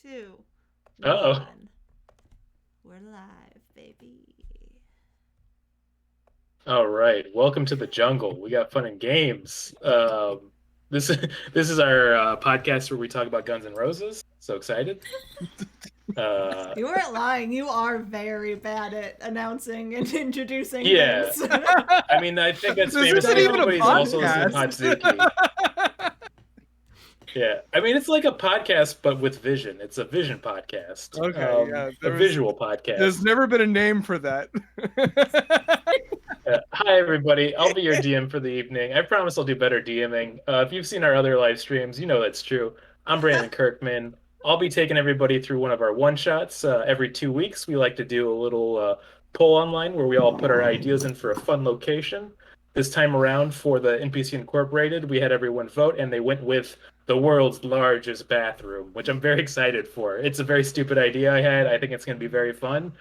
two, Uh-oh. one. We're live, baby. All right. Welcome to the jungle. We got fun and games. This this is our podcast where we talk about Guns N' Roses. So excited. Uh, You weren't lying. You are very bad at announcing and introducing yeah. things. I mean, I think that's This famous isn't for even a anybody's also listening to podcast. Hatsuki. Yeah. I mean, it's like a podcast, but with vision. It's a vision podcast. Okay, yeah. A visual There's podcast. never been a name for that. Hi, everybody. I'll be your DM for the evening. I promise I'll do better DMing. If you've seen our other live streams, you know that's true. I'm Brandon Kirkman. I'll be taking everybody through one of our one shots every 2 weeks. We like to do a little poll online where we all put our ideas in for a fun location. This time around for the NPC Incorporated, we had everyone vote, and they went with the world's largest bathroom, which I'm very excited for. It's a very stupid idea I had. I think it's going to be very fun.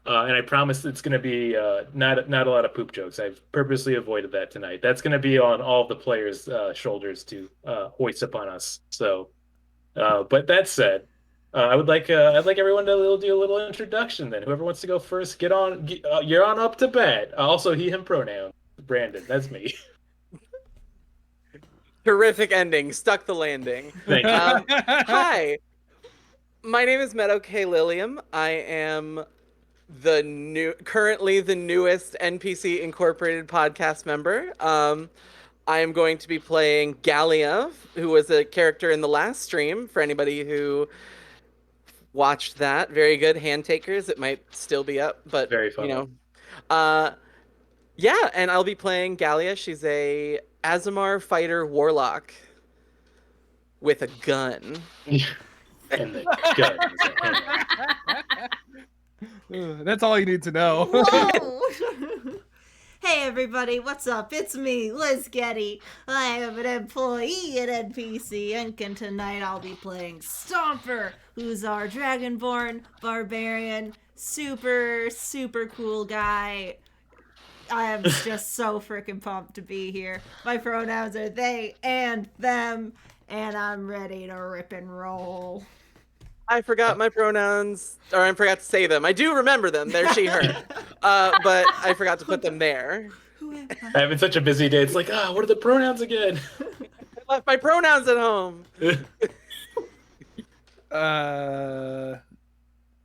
And I promise it's going to be not a lot of poop jokes. I've purposely avoided that tonight. That's going to be on all of the players' shoulders to hoist upon us. So, but that said, I'd like everyone to do a little introduction. Then whoever wants to go first, get on. You're on up to bat. Also, he/him pronoun. Brandon, that's me. Terrific ending. Stuck the landing. Thank you. Hi. My name is Meadow K. Lilium. I am currently the newest NPC Incorporated podcast member. I am going to be playing Gallia, who was a character in the last stream. For anybody who watched that, very good hand takers. It might still be up, but Very fun. Yeah, and I'll be playing Gallia. She's a Azamar fighter warlock with a gun. And the guns. That's all you need to know. Whoa! Hey everybody, what's up? It's me, Liz Getty. I am an employee at NPC Inc. and tonight I'll be playing Stomper, who's our Dragonborn barbarian, super cool guy. I am just so freaking pumped to be here. My pronouns are they and them, and I'm ready to rip and roll. I forgot my pronouns, or I forgot to say them. I do remember them. They're she, her. But I forgot to put them there. Who am I? Having such a busy day, it's like, what are the pronouns again? I left my pronouns at home.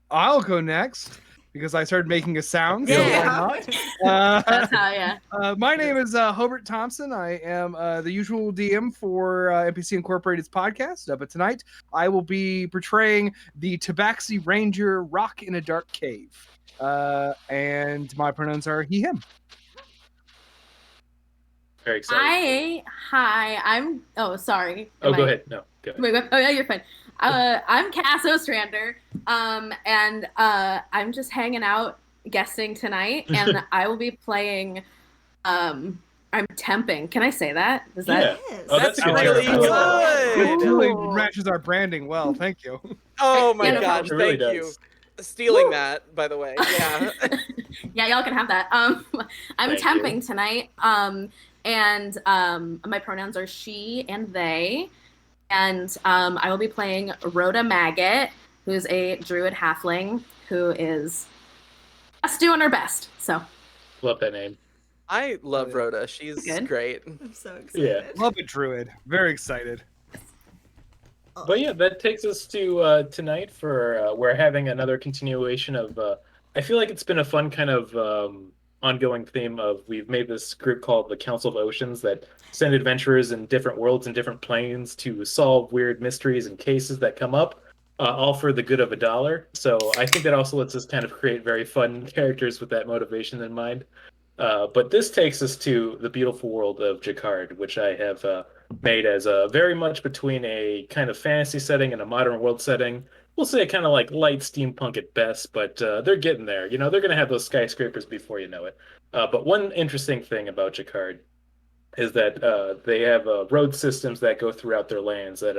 I'll go next because I started making a sound. So Yeah. why not? That's how, yeah. My name is Hobart Thompson. I am the usual DM for NPC Incorporated's podcast. But tonight I will be portraying the Tabaxi Ranger Rock in a Dark Cave. And my pronouns are he, him. Very excited. I'm. Oh, sorry. Oh, go ahead. No, go ahead. Wait, oh yeah, you're fine. I'm Cass Ostrander, and I'm just hanging out, guesting tonight, and I will be playing. I'm temping. Can I say that? Is that? Yeah. Yes. Oh, that's a good really term. good. It really Ooh. matches our branding well. Thank you. Oh my Yeah, no gosh, It really thank you. does. Stealing that, by the way. Yeah. Yeah, y'all can have that. I'm Thank temping you. tonight. And my pronouns are she and they. And I will be playing Rhoda Maggot, who's a druid halfling who is just doing her best. So Love that name. I love Rhoda. She's Good. great. I'm so excited. Love it, Druid. Very excited. But yeah, that takes us to tonight for we're having another continuation of. I feel like it's been a fun kind of ongoing theme of we've made this group called the Council of Oceans that send adventurers in different worlds and different planes to solve weird mysteries and cases that come up, all for the good of $1. So I think that also lets us kind of create very fun characters with that motivation in mind. But this takes us to the beautiful world of Jacquard, which I have made as a very much between a kind of fantasy setting and a modern world setting. We'll say kind of like light steampunk at best, but they're getting there. You know, they're going to have those skyscrapers before you know it. But one interesting thing about Jacquard is that they have road systems that go throughout their lands that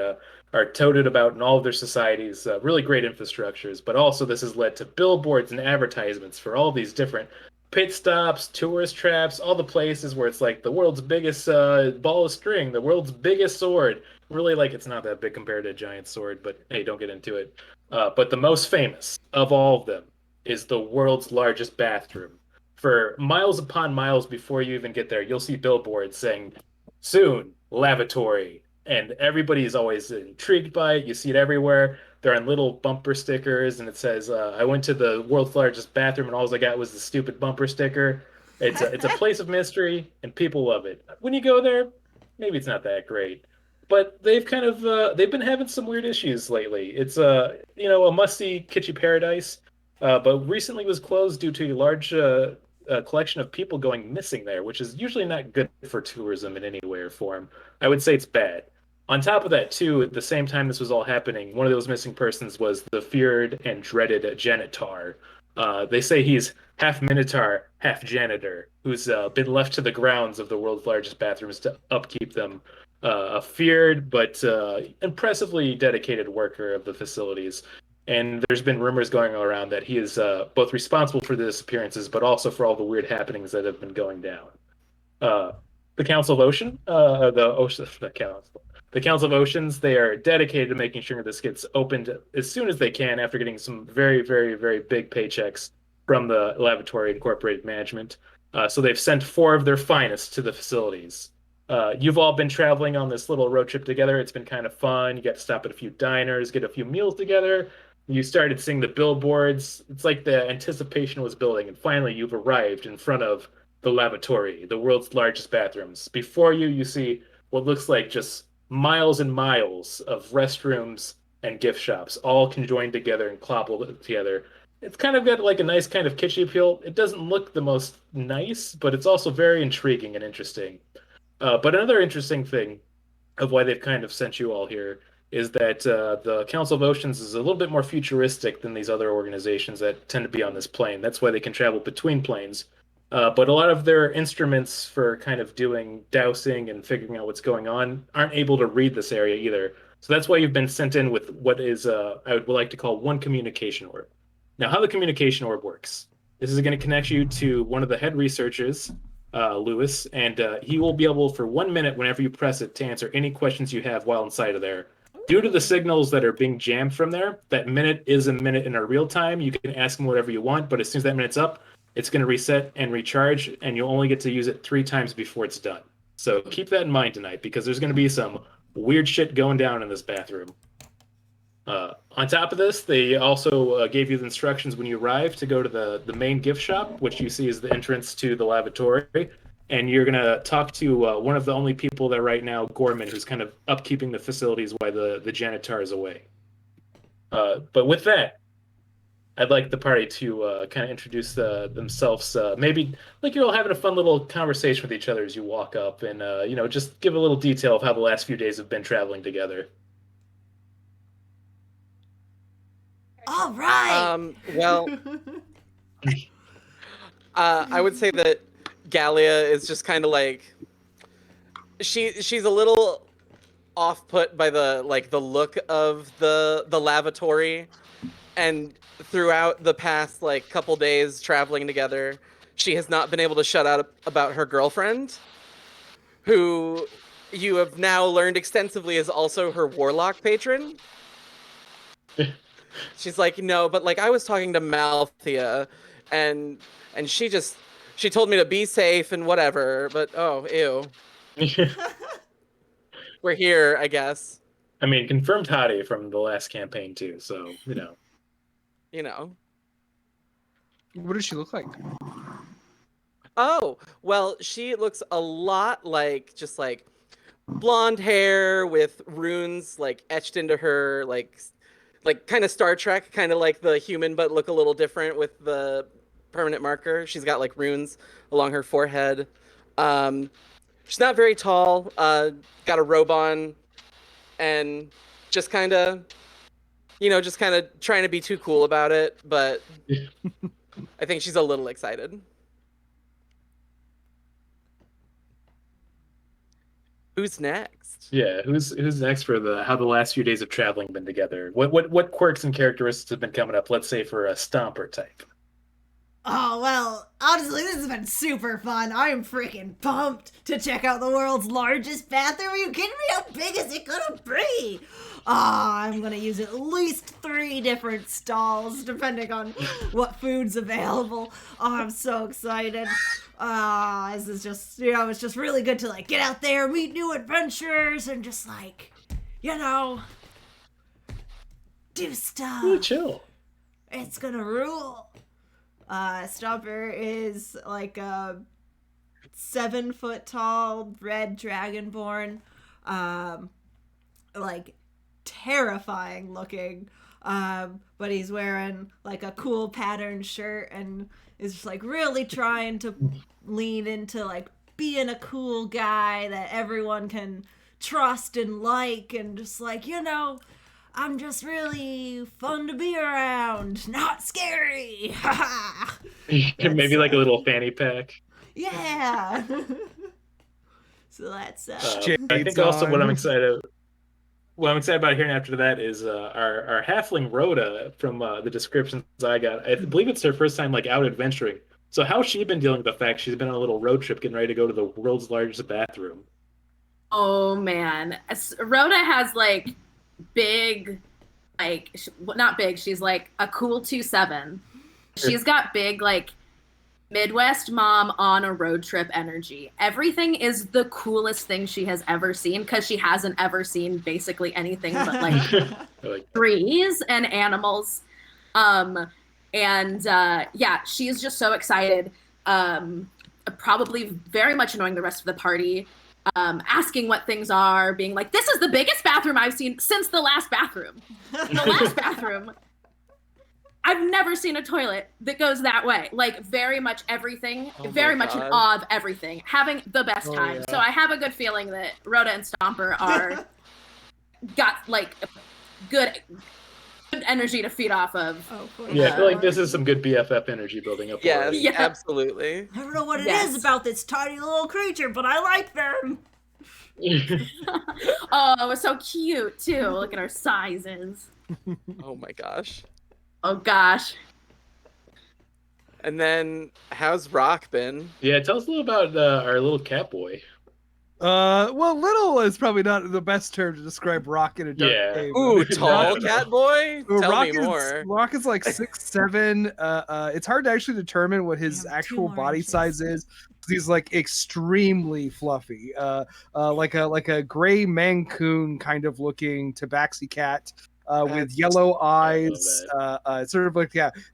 are toted about in all of their societies, really great infrastructures. But also this has led to billboards and advertisements for all these different pit stops, tourist traps, all the places where it's like the world's biggest ball of string, the world's biggest sword. Really, like, it's not that big compared to a giant sword, but hey, don't get into it. But the most famous of all of them is the world's largest bathroom. For miles upon miles before you even get there, you'll see billboards saying, soon, lavatory. And everybody is always intrigued by it. You see it everywhere. They're on little bumper stickers, and it says, I went to the world's largest bathroom, and all I got was the stupid bumper sticker. It's a place of mystery, and people love it. When you go there, maybe it's not that great. But they've kind of they've been having some weird issues lately. It's a musty, kitschy paradise, but recently was closed due to a large collection of people going missing there, which is usually not good for tourism in any way or form. I would say it's bad. On top of that, too, at the same time this was all happening, one of those missing persons was the feared and dreaded janitor. They say he's half minotaur, half janitor, who's been left to the grounds of the world's largest bathrooms to upkeep them. A feared but impressively dedicated worker of the facilities. And there's been rumors going around that he is both responsible for the disappearances, but also for all the weird happenings that have been going down. The Council of Ocean, the Council of Oceans, they are dedicated to making sure this gets opened as soon as they can after getting some very, very, very big paychecks from the Lavatory Incorporated management. So they've sent 4 of their finest to the facilities. You've all been traveling on this little road trip together. It's been kind of fun. You got to stop at a few diners, get a few meals together. You started seeing the billboards. It's like the anticipation was building, and finally you've arrived in front of the lavatory, the world's largest bathrooms. Before you, you see what looks like just miles and miles of restrooms and gift shops, all conjoined together and cobbled together. It's kind of got like a nice kind of kitschy appeal. It doesn't look the most nice, but it's also very intriguing and interesting. But another interesting thing of why they've kind of sent you all here is that the Council of Oceans is a little bit more futuristic than these other organizations that tend to be on this plane. That's why they can travel between planes. But a lot of their instruments for kind of doing dowsing and figuring out what's going on aren't able to read this area either. So that's why you've been sent in with what is, I would like to call one communication orb. Now, how the communication orb works. This is going to connect you to one of the head researchers, Lewis, and he will be able for 1 minute whenever you press it to answer any questions you have while inside of there. Due to the signals that are being jammed from there, that minute is a minute in a real time. You can ask him whatever you want, but as soon as that minute's up, it's going to reset and recharge, and you'll only get to use it 3 times before it's done. So keep that in mind tonight, because there's going to be some weird shit going down in this bathroom. On top of this, they also gave you the instructions when you arrive to go to the main gift shop, which you see is the entrance to the lavatory. And you're going to talk to one of the only people there right now, Gorman, who's kind of upkeeping the facilities while the janitor is away. But with that, I'd like the party to kind of introduce themselves. Maybe like you're all having a fun little conversation with each other as you walk up, and just give a little detail of how the last few days have been traveling together. All right. Well, I would say that Gallia is just kind of like she's a little off-put by the look of the lavatory, and throughout the past couple days traveling together, she has not been able to shut out about her girlfriend, who you have now learned extensively is also her warlock patron. She's like, no, but I was talking to Malthea, and she told me to be safe and whatever, but oh, ew. We're here, I guess. I mean, confirmed hottie from the last campaign too, so You know. What does she look like? Oh, well, she looks a lot like just blonde hair with runes etched into her, kind of Star Trek, kind of like the human, but look a little different with the permanent marker. She's got runes along her forehead. She's not very tall, got a robe on, and just kind of trying to be too cool about it, but I think she's a little excited. Who's next? Yeah, who's next for how the last few days of traveling been together? What quirks and characteristics have been coming up? Let's say for a Stomper type. Oh, well, honestly, this has been super fun. I'm freaking pumped to check out the world's largest bathroom. Are you kidding me? How big is it gonna be? I'm gonna use at least 3 different stalls, depending on what food's available. I'm so excited. This is just, it's just really good to, get out there, meet new adventurers, and just, do stuff. Really chill. It's gonna rule. Stomper is like a 7-foot tall red dragonborn, terrifying looking. But he's wearing like a cool patterned shirt and is just really trying to lean into being a cool guy that everyone can trust and and just I'm just really fun to be around, not scary. Maybe a little fanny pack. Yeah. So that's I think also what I'm excited about hearing after that is our halfling Rhoda from the descriptions I got. I believe it's her first time out adventuring. So how's she been dealing with the fact she's been on a little road trip getting ready to go to the world's largest bathroom? Oh man, Rhoda has big, not big, she's a cool 2'7". She's got big Midwest mom on a road trip energy. Everything is the coolest thing she has ever seen because she hasn't ever seen basically anything but trees and animals. Yeah, she's just so excited. Probably very much annoying the rest of the party. Asking what things are, being like, this is the biggest bathroom I've seen since the last bathroom. The last bathroom, I've never seen a toilet that goes that way. Very much everything, very much in awe of everything, having the best time. Yeah. So I have a good feeling that Rhoda and Stomper got good energy to feed off of. Yeah, I feel like this is some good BFF energy building up. Yeah, absolutely. I don't know what it is about this tiny little creature, but I like them. Oh, it was so cute too. Look at our sizes. Oh my gosh. Oh gosh. And then, how's Rock been? Yeah, tell us a little about our little cat boy. Well, little is probably not the best term to describe Rock in a dark cave. Ooh, tall cat boy? Tell me more. Rock is 6'7". It's hard to actually determine what his actual body size is. He's extremely fluffy, like a gray Mancoon kind of looking tabaxi cat. With yellow eyes, sort of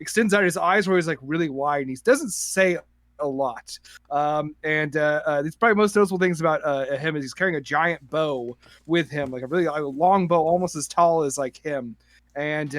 extends out. His eyes are always really wide, and he doesn't say a lot. These probably most noticeable things about him is he's carrying a giant bow with him, a really long bow, almost as tall as him. And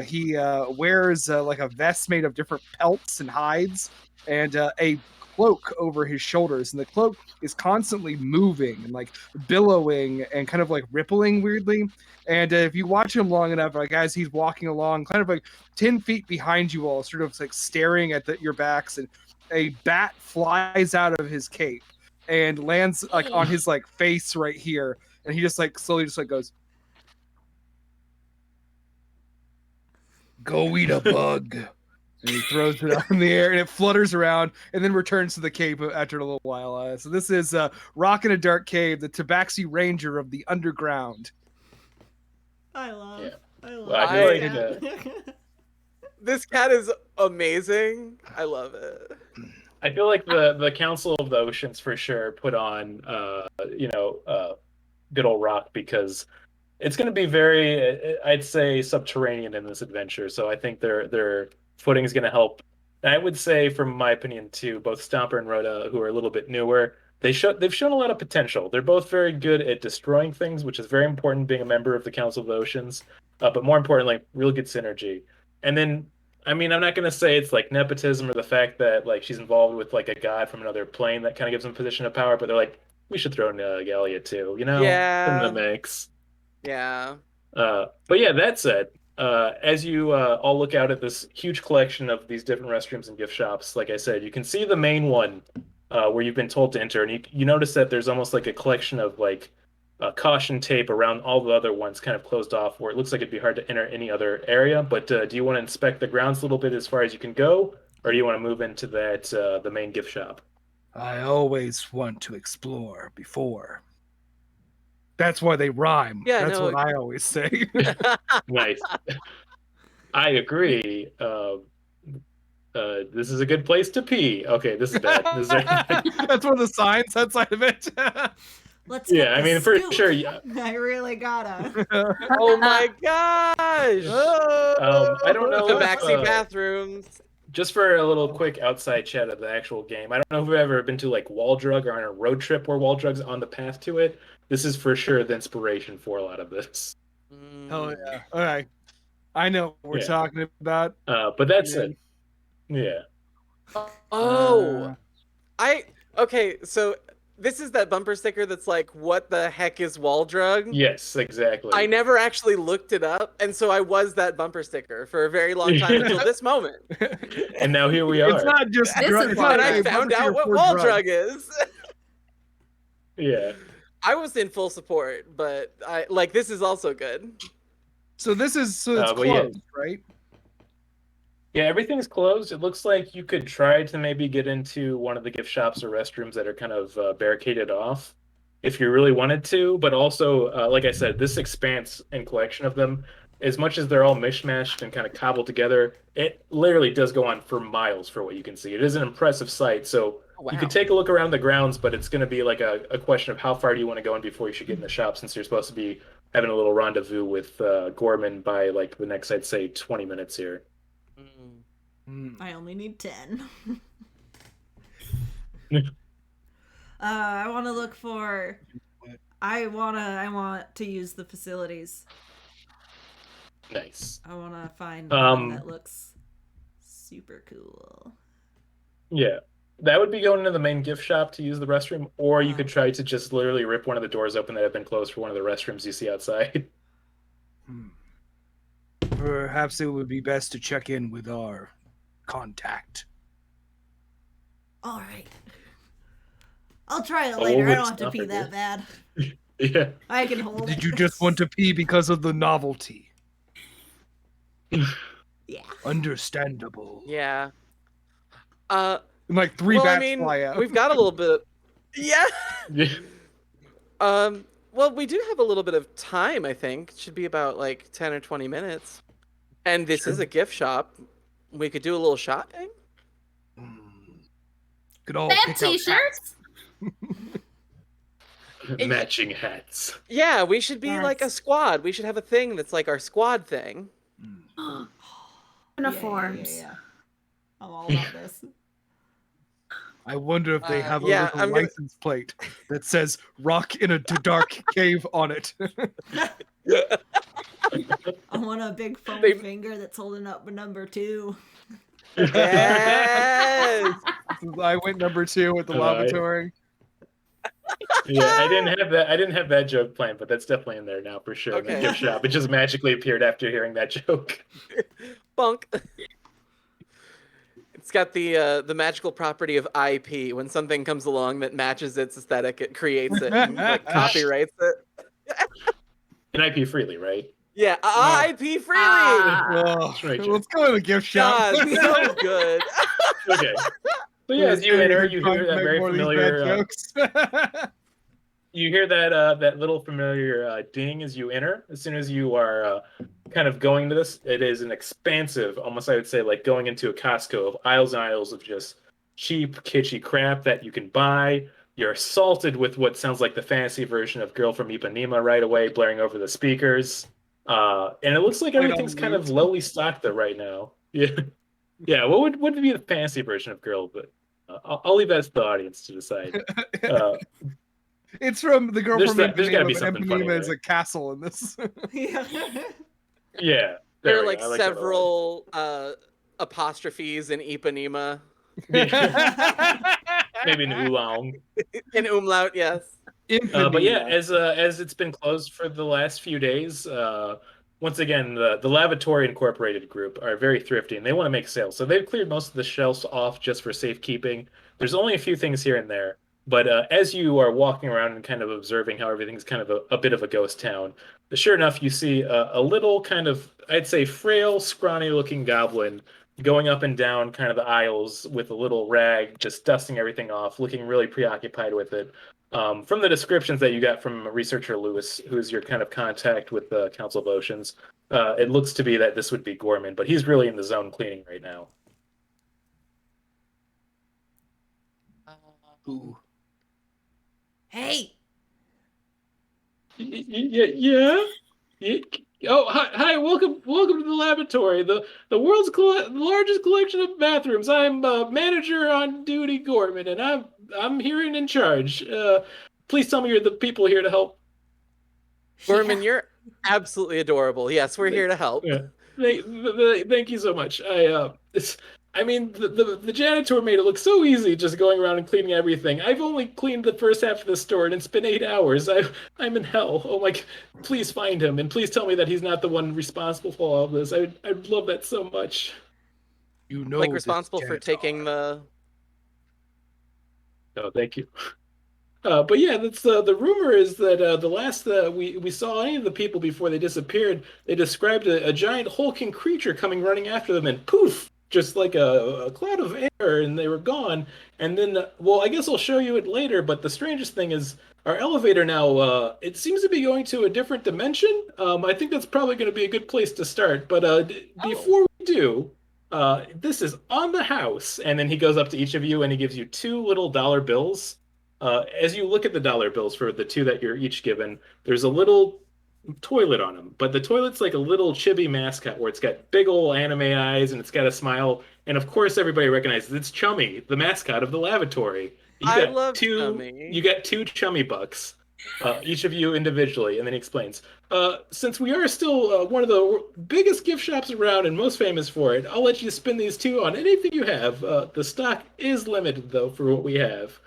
he wears a vest made of different pelts and hides, and a cloak over his shoulders, and the cloak is constantly moving and billowing and kind of rippling weirdly. And if you watch him long enough, as he's walking along, kind of 10 feet behind you all, sort of staring at your backs, and a bat flies out of his cape and lands on his face right here, and he just slowly just goes, "Go eat a bug." And he throws it out in the air, and it flutters around, and then returns to the cave after a little while. So this is Rock in a Dark Cave, the Tabaxi Ranger of the underground. I love it. This cat is amazing. I love it. I feel like the Council of the Oceans for sure put on good old Rock, because it's going to be very, I'd say, subterranean in this adventure. So I think their footing is going to help. And I would say, from my opinion too, both Stomper and Rhoda, who are a little bit newer, they've shown a lot of potential. They're both very good at destroying things, which is very important being a member of the Council of the Oceans. But more importantly, really good synergy. And then, I mean, I'm not going to say it's nepotism or the fact that she's involved with a god from another plane that kind of gives them a position of power, but they're we should throw in Galia too, Yeah. In the mix. Yeah. But yeah, that said, as you all look out at this huge collection of these different restrooms and gift shops, like I said, you can see the main one where you've been told to enter, and you notice that there's almost a collection of caution tape around all the other ones kind of closed off, where it looks like it'd be hard to enter any other area. But do you want to inspect the grounds a little bit as far as you can go, or do you want to move into that the main gift shop? I always want to explore before. That's why they rhyme. Yeah, That's no. what I always say. Nice. I agree. This is a good place to pee. Okay, this is bad. This is That's one of the signs outside of it. Let's get I the mean, for scoop. sure. Yeah. I really gotta. Oh my gosh! I don't know. Tabaxi bathrooms. Just for a little quick outside chat of the actual game, I don't know if you've ever been to like Wall Drug or on a road trip where Wall Drug's on the path to it. This is for sure the inspiration for a lot of this. Hell yeah. All right. I know what we're talking about. But that's it. Yeah. Oh. Okay, so this is that bumper sticker that's like, what the heck is Wall Drug? Yes, exactly. I never actually looked it up, and so I was that bumper sticker for a very long time until this moment. And now here we are. It's not just drug. It's And not I found out what Wall Drug is. Yeah. I was in full support, but this is also good. So it's but closed, right? Yeah, everything's closed. It looks like you could try to maybe get into one of the gift shops or restrooms that are kind of barricaded off if you really wanted to. But also, like I said, this expanse and collection of them, as much as they're all mishmashed and kind of cobbled together, it literally does go on for miles for what you can see. It is an impressive sight. So you could take a look around the grounds, but it's going to be like a question of how far do you want to go in before you should get in the shop, since you're supposed to be having a little rendezvous with Gorman by like the next, I'd say, 20 minutes here. I only need 10. I want to look for. I want to use the facilities. Nice. I want to find one that looks super cool. Yeah. That would be going into the main gift shop to use the restroom, or you could try to just literally rip one of the doors open that have been closed for one of the restrooms you see outside. Perhaps it would be best to check in with our contact. All right. I'll try it later. I don't have to pee that bad. Yeah. I can hold it. Did you just want to pee because of the novelty? Yeah. Understandable. Yeah. Like three bats fly out. We've got a little bit. Yeah. Yeah. Well, we do have a little bit of time, I think. It should be about like 10 or 20 minutes. And this is a gift shop. We could do a little shopping. Could all They have pick out t-shirts? Matching hats. Yeah, we should be like a squad. We should have a thing that's like our squad thing. Uniforms. Yeah. I'm all about this. I wonder if they have a yeah, little I'm gonna- license plate that says "Rock in a dark cave" on it. I want a big foam They- finger that's holding up a number 2. Yes. I went number 2 with the lavatory. Yeah, I didn't have that joke planned, but that's definitely in there now for sure. In the Okay. gift shop. It just magically appeared after hearing that joke. Bunk. It's got the magical property of IP. When something comes along that matches its aesthetic, it creates it and like, copyrights it. And IP freely, right? Yeah, IP freely. That's right, Let's go to the gift shop. God, so good. Okay. So yeah, as you enter, you hear that very familiar. You hear that little familiar ding as you enter. As soon as you are kind of going to this, it is an expansive, almost I would say, like going into a Costco of aisles and aisles of just cheap, kitschy crap that you can buy. You're assaulted with what sounds like the fantasy version of "Girl from Ipanema" right away, blaring over the speakers. And it looks like everything's kind of lowly stocked there right now. Yeah, yeah. What would be the fantasy version of "Girl"? But I'll leave that to the audience to decide. It's from the girl There's from got- there's gotta be Ipanema, but something funny Ipanema is there. a castle in this. Yeah. Yeah, There are we like go. I that a lot. several apostrophes in Ipanema. Maybe an oolong. In umlaut, yes. But yeah, as it's been closed for the last few days, once again, the Lavatory Incorporated group are very thrifty and they want to make sales. So they've cleared most of the shelves off just for safekeeping. There's only a few things here and there. But as you are walking around and kind of observing how everything's kind of a bit of a ghost town, sure enough, you see a little kind of, I'd say, frail, scrawny-looking goblin going up and down kind of the aisles with a little rag, just dusting everything off, looking really preoccupied with it. From the descriptions that you got from researcher Lewis, who's your kind of contact with the Council of Oceans, it looks to be that this would be Gorman, but he's really in the zone cleaning right now. Ooh. Hey, Yeah. Oh, hi! Welcome to the laboratory, the world's largest collection of bathrooms. I'm manager on duty, Gorman, and I'm here and in charge. Please tell me you're the people here to help. Gorman, you're absolutely adorable. Yes, we're here to help. Yeah. Thank you so much. I mean, the janitor made it look so easy just going around and cleaning everything. I've only cleaned the first half of the store, and it's been 8 hours. I'm in hell. Oh my! Please find him, and please tell me that he's not the one responsible for all of this. I'd love that so much. You know, Like responsible for taking the. Oh, thank you. But yeah, that's the rumor is that the last we saw any of the people before they disappeared, they described a giant hulking creature coming running after them, and poof, just like a cloud of air, and they were gone. And then, well, I guess I'll show you it later. But the strangest thing is our elevator now. It seems to be going to a different dimension. I think that's probably going to be a good place to start. But before we do. This is on the house, and then he goes up to each of you and he gives you 2 little dollar bills. As you look at the dollar bills for the 2 that you're each given, there's a little toilet on them, but the toilet's like a little chibi mascot where it's got big old anime eyes and it's got a smile, and of course everybody recognizes it's Chummy, the mascot of the lavatory. I love Chummy. You get 2 Chummy bucks, each of you individually, and then he explains. Since we are still one of the biggest gift shops around and most famous for it, I'll let you spend these 2 on anything you have. The stock is limited though for what we have.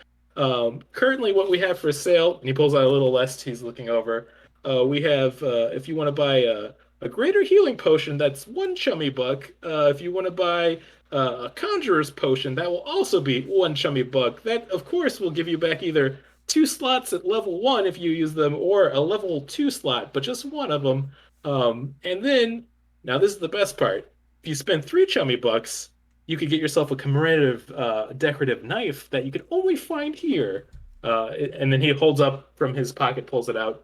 Currently what we have for sale, and he pulls out a little list he's looking over. We have, if you want to buy a greater healing potion, that's 1 Chummy buck. If you want to buy a Conjurous Potion, that will also be 1 Chummy buck. That, of course, will give you back either 2 slots at level 1 if you use them, or a level 2 slot, but just 1 of them. And then, now this is the best part. If you spend 3 Chummy bucks, you could get yourself a commemorative decorative knife that you could only find here. And then he holds up from his pocket, pulls it out.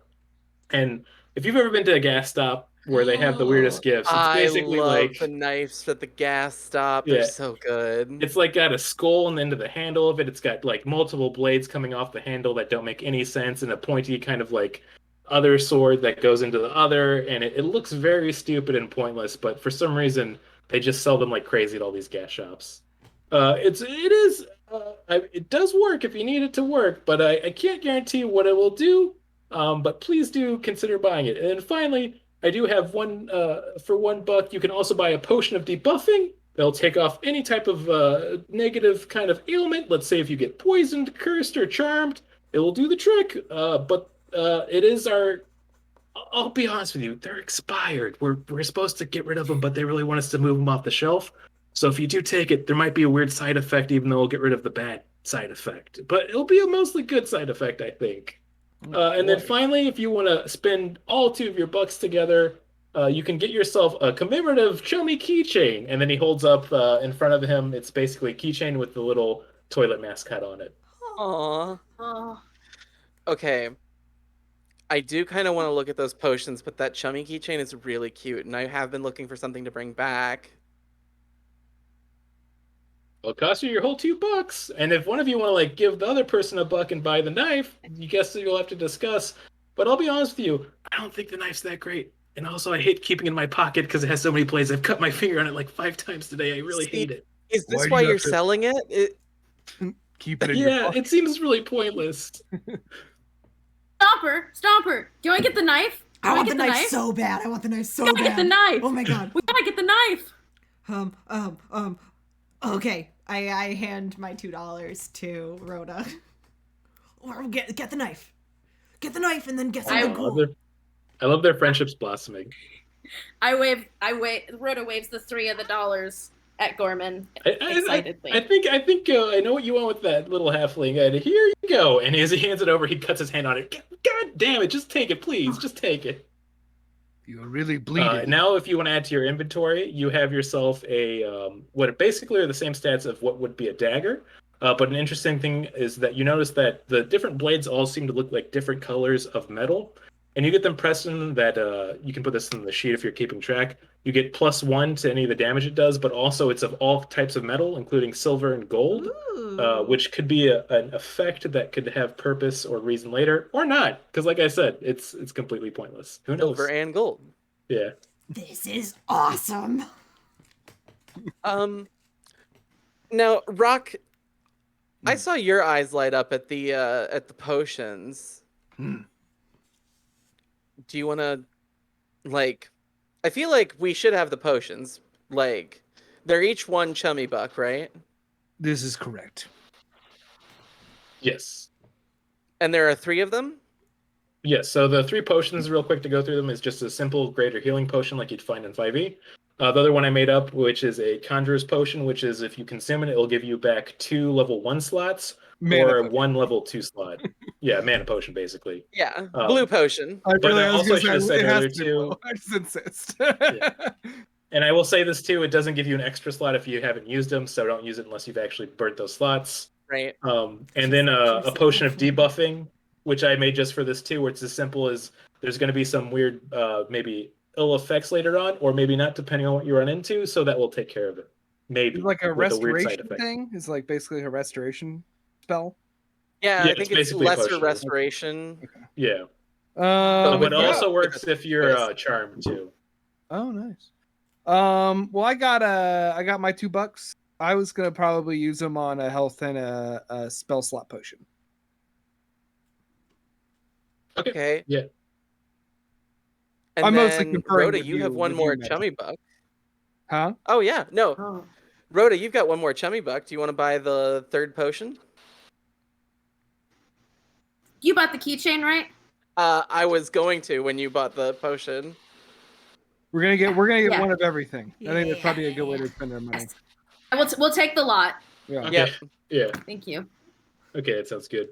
And if you've ever been to a gas stop where they have the weirdest gifts, it's basically I love like the knives at the gas stop. They're so good. It's like got a skull on the end of the handle of it. It's got like multiple blades coming off the handle that don't make any sense, and a pointy kind of like other sword that goes into the other, and it looks very stupid and pointless, but for some reason they just sell them like crazy at all these gas shops. It does work if you need it to work, but I can't guarantee what it will do. But please do consider buying it. And then finally, I do have one for 1 buck. You can also buy a potion of debuffing. They'll take off any type of negative kind of ailment. Let's say if you get poisoned, cursed, or charmed, it will do the trick. But it is our. I'll be honest with you, they're expired. We're supposed to get rid of them, but they really want us to move them off the shelf. So if you do take it, there might be a weird side effect, even though we'll get rid of the bad side effect. But it'll be a mostly good side effect, I think. And then finally, if you want to spend all 2 of your bucks together, you can get yourself a commemorative Chummy keychain. And then he holds up in front of him. It's basically a keychain with the little toilet mascot on it. Aww. Okay. I do kind of want to look at those potions, but that Chummy keychain is really cute, and I have been looking for something to bring back. It'll cost you your whole 2 bucks. And if one of you want to like give the other person a buck and buy the knife, you guess you'll have to discuss. But I'll be honest with you, I don't think the knife's that great. And also, I hate keeping it in my pocket because it has so many blades. I've cut my finger on it like 5 times today. I really hate it. Is this why you're selling it? Keep it in your pocket. It seems really pointless. Stomper, do I get the knife? I want the knife so bad. I want the knife so bad. We gotta get the knife. Oh my god. We gotta get the knife. Okay. I hand my $2 to Rhoda. Or get the knife. Get the knife and then get something cool. I love their friendships blossoming. I wave. Rhoda waves the 3 of the dollars at Gorman excitedly. I think I know what you want with that little halfling. Here you go. And as he hands it over, he cuts his hand on it. God damn it! Just take it, please. Just take it. You're really bleeding. Now, if you want to add to your inventory, you have yourself a what basically are the same stats of what would be a dagger. But an interesting thing is that you notice that the different blades all seem to look like different colors of metal, and you get the impression that you can put this in the sheet if you're keeping track. You get +1 to any of the damage it does, but also it's of all types of metal, including silver and gold, which could be an effect that could have purpose or reason later, or not. Because, like I said, it's completely pointless. Who knows? Silver and gold. Yeah. This is awesome. Now, Rock, I saw your eyes light up at the potions. Hmm. Do you want to, like? I feel like we should have the potions. Like, they're each one chummy buck, right? This is correct. Yes. And there are 3 of them? Yes, so the 3 potions, real quick to go through them, is just a simple greater healing potion like you'd find in 5e. The other one I made up, which is a Conjurous Potion, which is if you consume it, it'll give you back 2 level 1 slots or 1 level 2 slot. Yeah, mana potion, basically. Yeah, blue potion. But I also should have said earlier, too. I just insist. Yeah. And I will say this, too. It doesn't give you an extra slot if you haven't used them, so don't use it unless you've actually burnt those slots. Right. And then a potion of debuffing, which I made just for this too, where it's as simple as there's going to be some weird, maybe ill effects later on, or maybe not, depending on what you run into. So that will take care of it. Maybe It's like a with weird side restoration effect. thing. It's like basically a restoration spell. Yeah, Yeah, I think it's it's basically lesser potion. restoration. Yeah, But but it yeah. also works if you're charmed too. Oh, nice. Well, I got my $2. I was gonna probably use them on a health and a spell slot potion. Okay. Yeah. And I'm mostly then, conferring Rhoda, with you you- have one with you, more Matt. chummy buck. Huh? Oh, yeah. No. Oh. Rhoda, you've got one more chummy buck. Do you want to buy the 3rd potion? You bought the keychain, right? I was going to when you bought the potion. We're gonna get Yeah. one of everything. I think that's Yeah. probably a good way to spend our money. We'll take the lot. Yeah. Okay. Yep. Yeah. Thank you. Okay, that sounds good.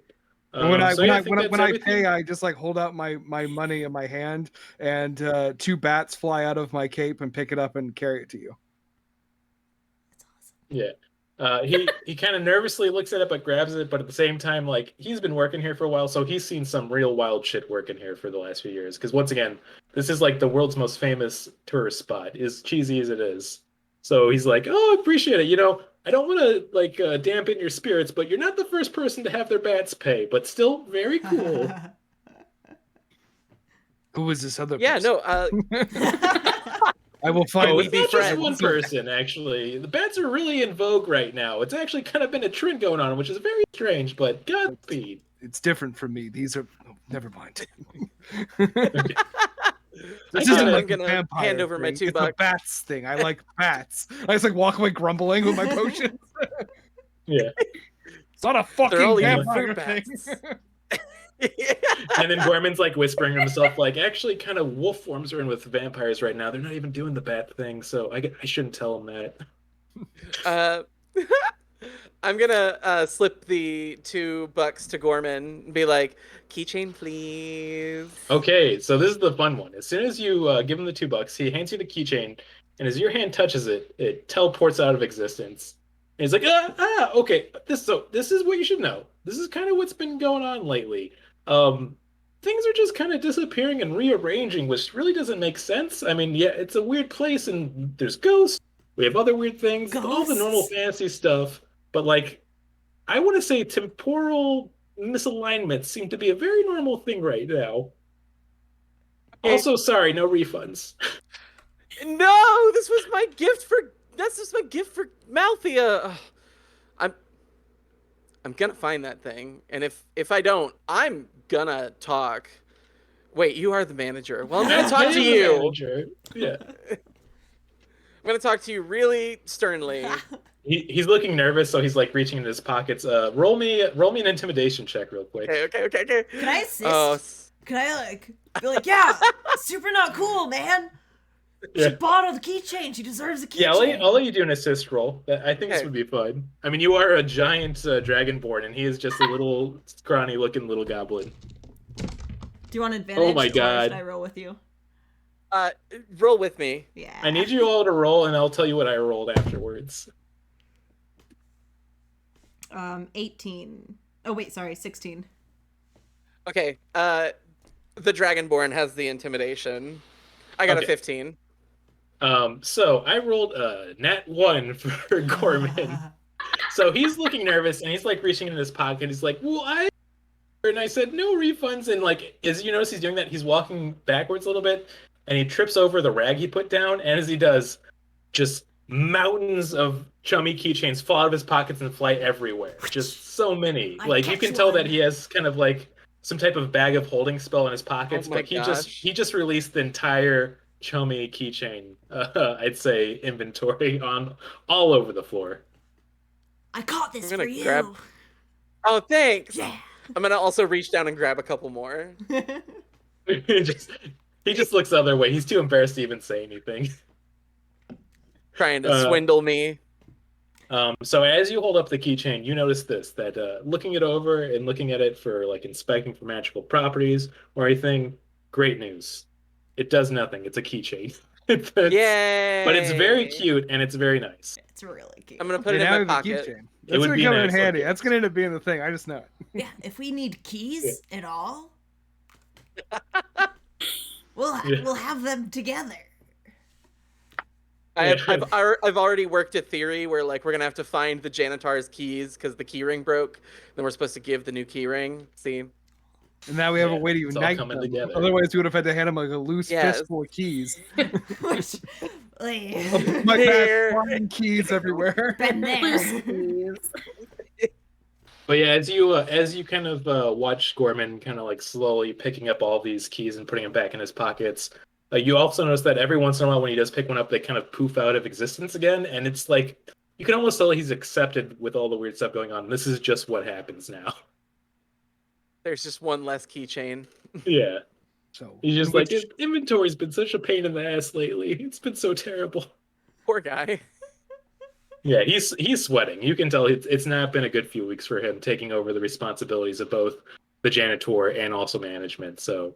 And when I so yeah, think when that's I everything. pay, I just like hold out my money in my hand, and 2 bats fly out of my cape and pick it up and carry it to you. That's awesome. Yeah. He kind of nervously looks at it but grabs it, but at the same time, like, he's been working here for a while, so he's seen some real wild shit working here for the last few years. Because once again, this is like the world's most famous tourist spot, as cheesy as it is. So he's like, "Oh, I appreciate it. You know, I don't want to like dampen your spirits, but you're not the first person to have their bats pay, but still very cool." Who is this other? Yeah, person? no. I will find. Oh, we it's be not just friends? one person, actually. The bats are really in vogue right now. It's actually kind of been a trend going on, which is very strange, but Godspeed. It's different from me. These are. Oh, never mind. Okay. This I isn't get it. like I'm gonna a vampire hand over my thing. $2. It's a bats thing. I like bats. I just like walk away grumbling with my potions. Yeah. It's not a They're all fucking eating vampire fruit thing. bats. And then Gorman's like whispering to himself, like, actually, kind of wolf forms are in with vampires right now. They're not even doing the bat thing, so I shouldn't tell him that. I'm gonna slip the $2 to Gorman and be like, keychain, please. Okay, so this is the fun one. As soon as you give him the $2, he hands you the keychain, and as your hand touches it, it teleports out of existence. And he's like, okay, this is what you should know. This is kind of what's been going on lately. Things are just kind of disappearing and rearranging, which really doesn't make sense. I mean, yeah, it's a weird place, and there's ghosts. We have other weird things, all the normal Ghosts? fantasy stuff. But like, I want to say temporal misalignments seem to be a very normal thing right now. Also, sorry, no refunds. No, this was my gift for Malthea. Ugh. I'm gonna find that thing, and if I don't, I'm gonna talk. Wait, you are the manager. Well, I'm gonna talk to you. Manager. Yeah. I'm gonna talk to you really sternly. He's looking nervous, so he's like reaching into his pockets. Roll me an intimidation check real quick. Okay. Can I assist? Oh, Can I like be like, yeah, super not cool, man. Yeah. She bought her the keychain. She deserves a keychain. Yeah, I'll let you do an assist roll. I think this Okay. would be fun. I mean, you are a giant dragonborn, and he is just a little scrawny-looking little goblin. Do you want advantage? Oh my or God. Should I roll with you? Roll with me. Yeah. I need you all to roll, and I'll tell you what I rolled afterwards. 18. Oh wait, sorry, 16. Okay. The Dragonborn has the intimidation. I got a 15. So I rolled a nat 1 for Gorman. So he's looking nervous, and he's like reaching in his pocket. He's like, "Well, and I said no refunds." And like, as you notice, he's doing that. He's walking backwards a little bit, and he trips over the rag he put down. And as he does, just mountains of chummy keychains fall out of his pockets and fly everywhere. Just so many. Like you can tell that he has kind of like some type of bag of holding spell in his pockets, Oh my but he just released the entire chummy keychain. I'd say inventory on all over the floor. I caught this I'm for gonna you. grab- Oh, thanks. Yeah. I'm gonna also reach down and grab a couple more. he just looks the other way. He's too embarrassed to even say anything. Trying to swindle me. So as you hold up the keychain, you notice this, that looking it over and looking at it for like inspecting for magical properties or anything, great news. It does nothing. It's a keychain. Yay! But it's very cute and it's very nice. It's really cute. I'm gonna put it in my pocket. That's would gonna be come nice in handy. looking. That's gonna end up being the thing. I just know it. Yeah, if we need keys at all, we'll have them together. I've already worked a theory where like we're gonna have to find the janitor's keys because the key ring broke. Then we're supposed to give the new key ring. See? And now we have a way to it's all unite coming them. together. Otherwise, we would have had to hand him like a loose Yes. fistful of keys. Like, My Here. bad, flying keys everywhere. been Loose there. keys. But yeah, as you kind of watch Gorman kind of like slowly picking up all these keys and putting them back in his pockets, you also notice that every once in a while when he does pick one up, they kind of poof out of existence again, and it's like you can almost tell he's accepted with all the weird stuff going on. This is just what happens now. There's just one less keychain. Yeah, So he's just like, his inventory's been such a pain in the ass lately. It's been so terrible. Poor guy. Yeah, he's sweating. You can tell it's not been a good few weeks for him taking over the responsibilities of both the janitor and also management. So,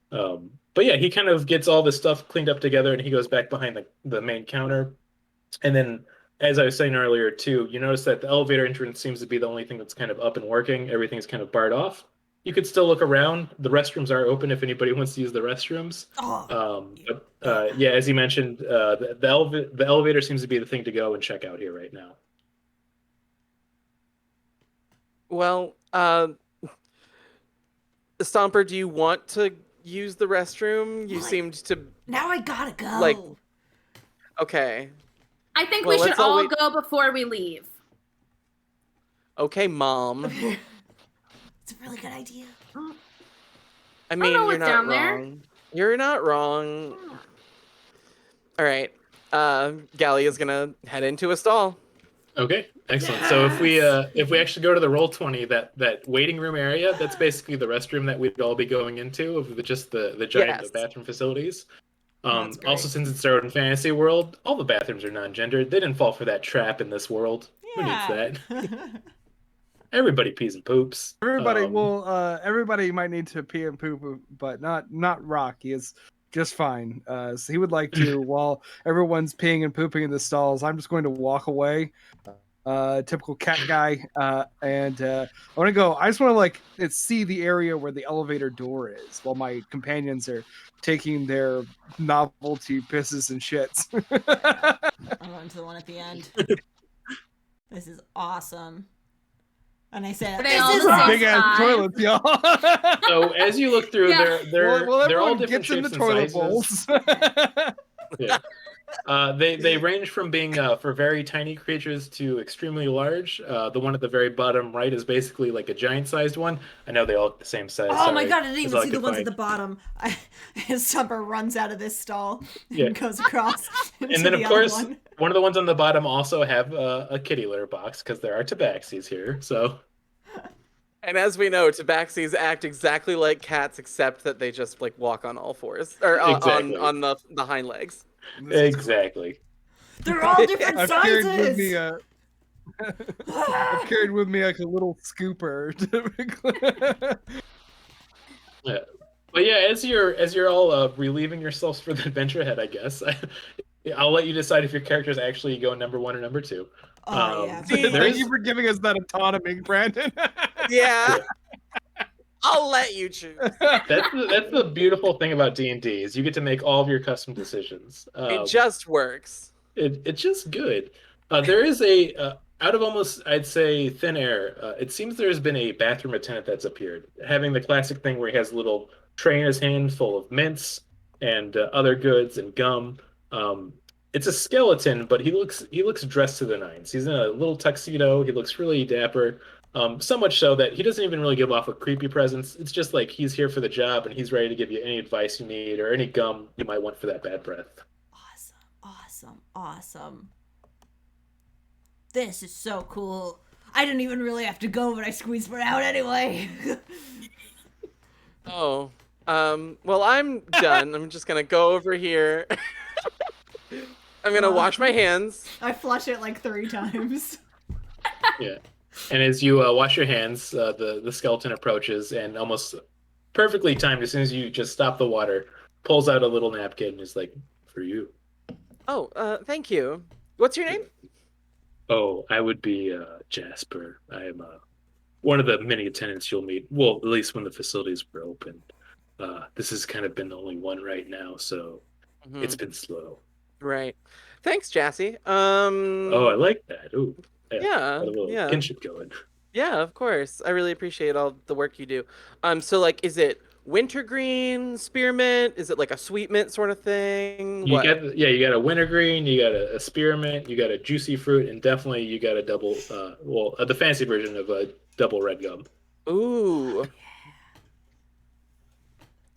but yeah, he kind of gets all this stuff cleaned up together, and he goes back behind the main counter. And then, as I was saying earlier too, you notice that the elevator entrance seems to be the only thing that's kind of up and working. Everything's kind of barred off. You could still look around. The restrooms are open if anybody wants to use the restrooms. Yeah, as you mentioned, the elevator seems to be the thing to go and check out here right now. Well, Stomper, do you want to use the restroom? You What? seemed to. Now I gotta go. Like- Okay. I think Well, we should let's all all wait- go before we leave. Okay, Mom. It's a really good idea. I mean, know you're what's not down there. wrong. You're not wrong. All right. Gallia's gonna head into a stall. Okay, excellent. So if we actually go to the Roll20, that waiting room area, that's basically the restroom that we'd all be going into of just the giant Yes. bathroom facilities. That's great. Also, since it's our own fantasy world, all the bathrooms are non-gendered. They didn't fall for that trap in this world. Who needs that? Everybody pees and poops. Everybody everybody might need to pee and poop, but not Rock. He is just fine. So he would like to, while everyone's peeing and pooping in the stalls, I'm just going to walk away. Typical cat guy. And I want to go. I just want to see the area where the elevator door is, while my companions are taking their novelty pisses and shits. I'm going to the one at the end. This is awesome. And I said, Are they this all is the same awesome. Big ass size? toilets, y'all. So as you look through, Yeah. they're all everyone different gets in shapes the and toilet sizes. bowls. Yeah. They range from being for very tiny creatures to extremely large. The one at the very bottom right is basically like a giant-sized one. I know they all look the same size. Oh my sorry. god, I didn't That's even all I see the could ones at find. the bottom. His Stumper runs out of this stall Yeah. and goes across. Into And then, of the other course, one. one of the ones on the bottom also have a kitty litter box because there are tabaxis here. So And as we know, tabaxis act exactly like cats, except that they just walk on all fours or Exactly. on the hind legs. exactly. They're all different I've carried with me sizes. I've carried with me like a little scooper. But yeah, as you're all relieving yourselves for the adventure ahead, I guess I'll let you decide if your characters actually go number 1 or number 2. Oh yeah. See, Thank you for giving us that autonomy, Brandon. Yeah, Yeah. I'll let you choose. That's the beautiful thing about D&D is you get to make all of your custom decisions. It just works. It's just good. There is out of almost, I'd say, thin air. It seems there's been a bathroom attendant that's appeared, having the classic thing where he has a little tray in his hand full of mints and other goods and gum. Um, it's a skeleton, but he looks dressed to the nines. He's in a little tuxedo. He looks really dapper. So much so that he doesn't even really give off a creepy presence. It's just like he's here for the job and he's ready to give you any advice you need or any gum you might want for that bad breath. Awesome. This is so cool. I didn't even really have to go, but I squeezed one out anyway. Oh, well, I'm done. I'm just gonna go over here. I'm gonna wash my hands. I flush it like 3 times. Yeah. And as you wash your hands, the skeleton approaches and almost perfectly timed, as soon as you just stop the water, pulls out a little napkin and is like, "For you." Oh, thank you. What's your name? Oh, I would be Jasper. I am one of the many attendants you'll meet. Well, at least when the facilities were open. This has kind of been the only one right now, so it's been slow. Right. Thanks, Jassy. Oh, I like that. Ooh, Yeah, got a little yeah. kinship going. Yeah, of course. I really appreciate all the work you do. So like, is it wintergreen spearmint? Is it like a sweet mint sort of thing? You What? you got a wintergreen, you got a spearmint, you got a juicy fruit, and definitely you got a double. The fancy version of a double red gum. Ooh.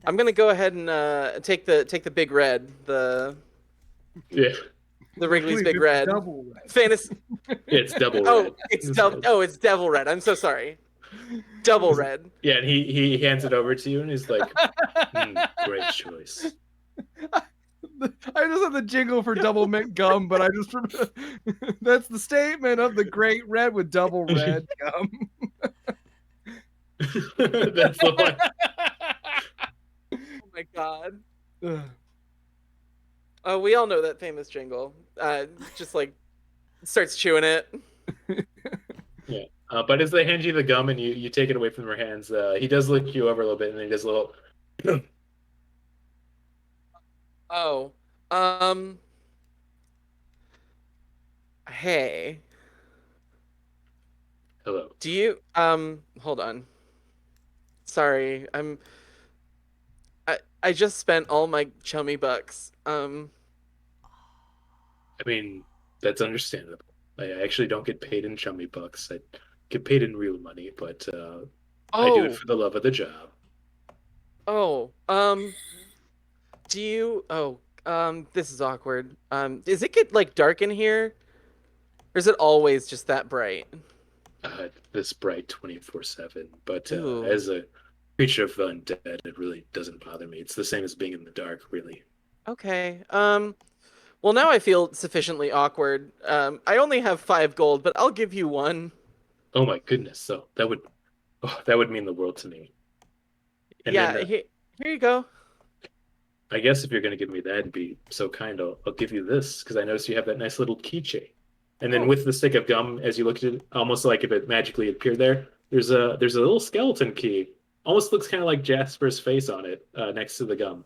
I'm gonna go ahead and take the big red, the Yeah, Wrigley's Please, Big it's Red. double red. Fantasy. it's double Oh, red. it's Devil Red. I'm so sorry. Double Red. Yeah, and he hands it over to you, and he's like, "Great choice." I just have the jingle for double mint gum, but I just remember that's the statement of the great red with double red gum. That's the one. Oh my god. Ugh. Oh, we all know that famous jingle. Just like starts chewing it. Yeah. But as they hand you the gum and you take it away from their hands, he does lick you over a little bit, and he does a little. Oh. Hey. Hello. Do you hold on. Sorry, I just spent all my chummy bucks. I mean, that's understandable. I actually don't get paid in chummy bucks. I get paid in real money, but I do it for the love of the job. Oh, do you this is awkward. Does it get like dark in here? Or is it always just that bright? This bright 24/7, but Ooh. as a creature of undead, it really doesn't bother me. It's the same as being in the dark, really. Okay. Well, now I feel sufficiently awkward. I only have 5 gold, but I'll give you 1. Oh my goodness! So that would mean the world to me. And Yeah, then, here you go. I guess if you're going to give me that and be so kind, I'll give you this because I noticed you have that nice little keychain. And then with the stick of gum, as you look at it, almost like if it magically appeared there, there's a little skeleton key. Almost looks kind of like Jasper's face on it next to the gum.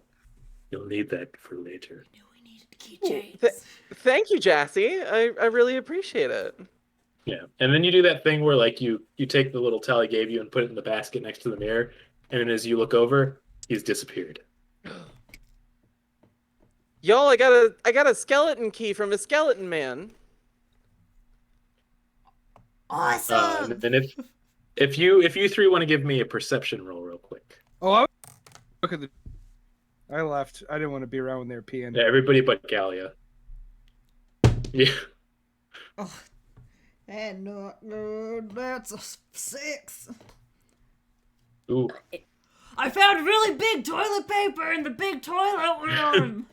You'll need that for later. We needed keychains. Thank you, Jassy. I really appreciate it. Yeah, and then you do that thing where like you take the little towel he gave you and put it in the basket next to the mirror, and then as you look over, he's disappeared. Y'all, I got a skeleton key from a skeleton man. Awesome. And then if you 3 want to give me a perception roll real quick. Oh, look at the. I left. I didn't want to be around when they were peeing. Yeah, everybody but Gallia. Yeah. Oh, and no, that's a 6. Ooh. I found really big toilet paper in the big toilet room.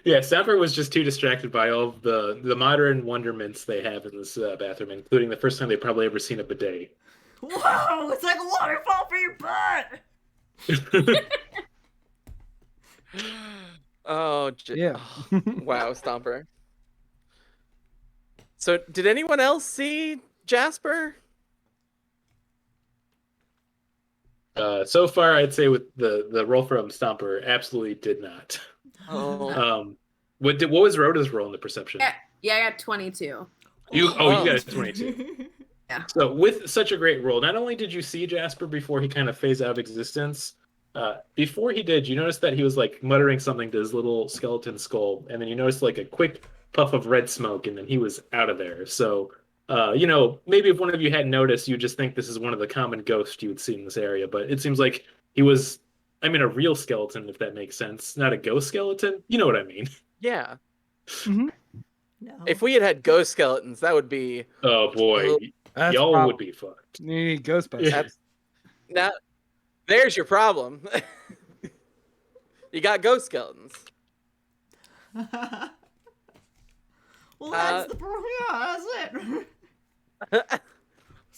Yeah, Sapper was just too distracted by all of the modern wonderments they have in this bathroom, including the first time they've probably ever seen a bidet. Whoa, it's like a waterfall for your butt. Oh, Yeah. wow, Stomper. So, did anyone else see Jasper? So far, I'd say with the roll from Stomper, absolutely did not. Oh, What was Rhoda's roll in the perception? Yeah, I got 22. You Oh. got a 22. Yeah. So with such a great roll, not only did you see Jasper before he kind of phased out of existence, before he did, you noticed that he was like muttering something to his little skeleton skull, and then you noticed like a quick puff of red smoke, and then he was out of there. So, maybe if one of you hadn't noticed, you'd just think this is one of the common ghosts you would see in this area, but it seems like he was, I mean, a real skeleton, if that makes sense, not a ghost skeleton. You know what I mean? yeah. No. If we had ghost skeletons, that would be. Oh boy, That's y'all problem. would be fucked. You need Ghostbusters. Yeah. Now, there's your problem. You got ghost skeletons. Well, that's that's it.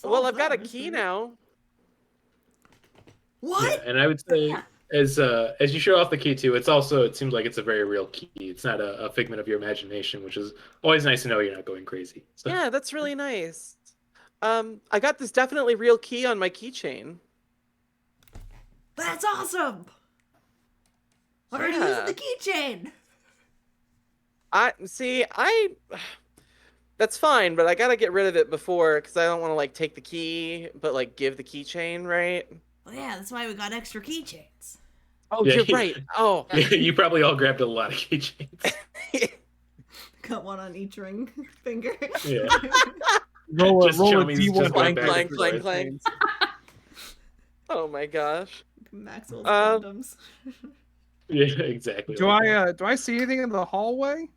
Well, I've got a key now. What? Yeah, and I would say as you show off the key too, it seems like it's a very real key. It's not a figment of your imagination, which is always nice to know you're not going crazy. So. Yeah, that's really nice. I got this definitely real key on my keychain. That's awesome. What are you using the keychain? That's fine, but I gotta get rid of it before, because I don't want to like take the key, but like give the keychain, right? Well, yeah, that's why we got extra keychains. Oh, Yeah, you're right. Oh, You probably all grabbed a lot of keychains. Got one on each ring finger. Yeah. Roll Just a Chummies D1 just clank, back clank, and clank, forth. clank. Oh my gosh. Maxwell's condoms. Yeah, exactly. Do like I do I see anything in the hallway?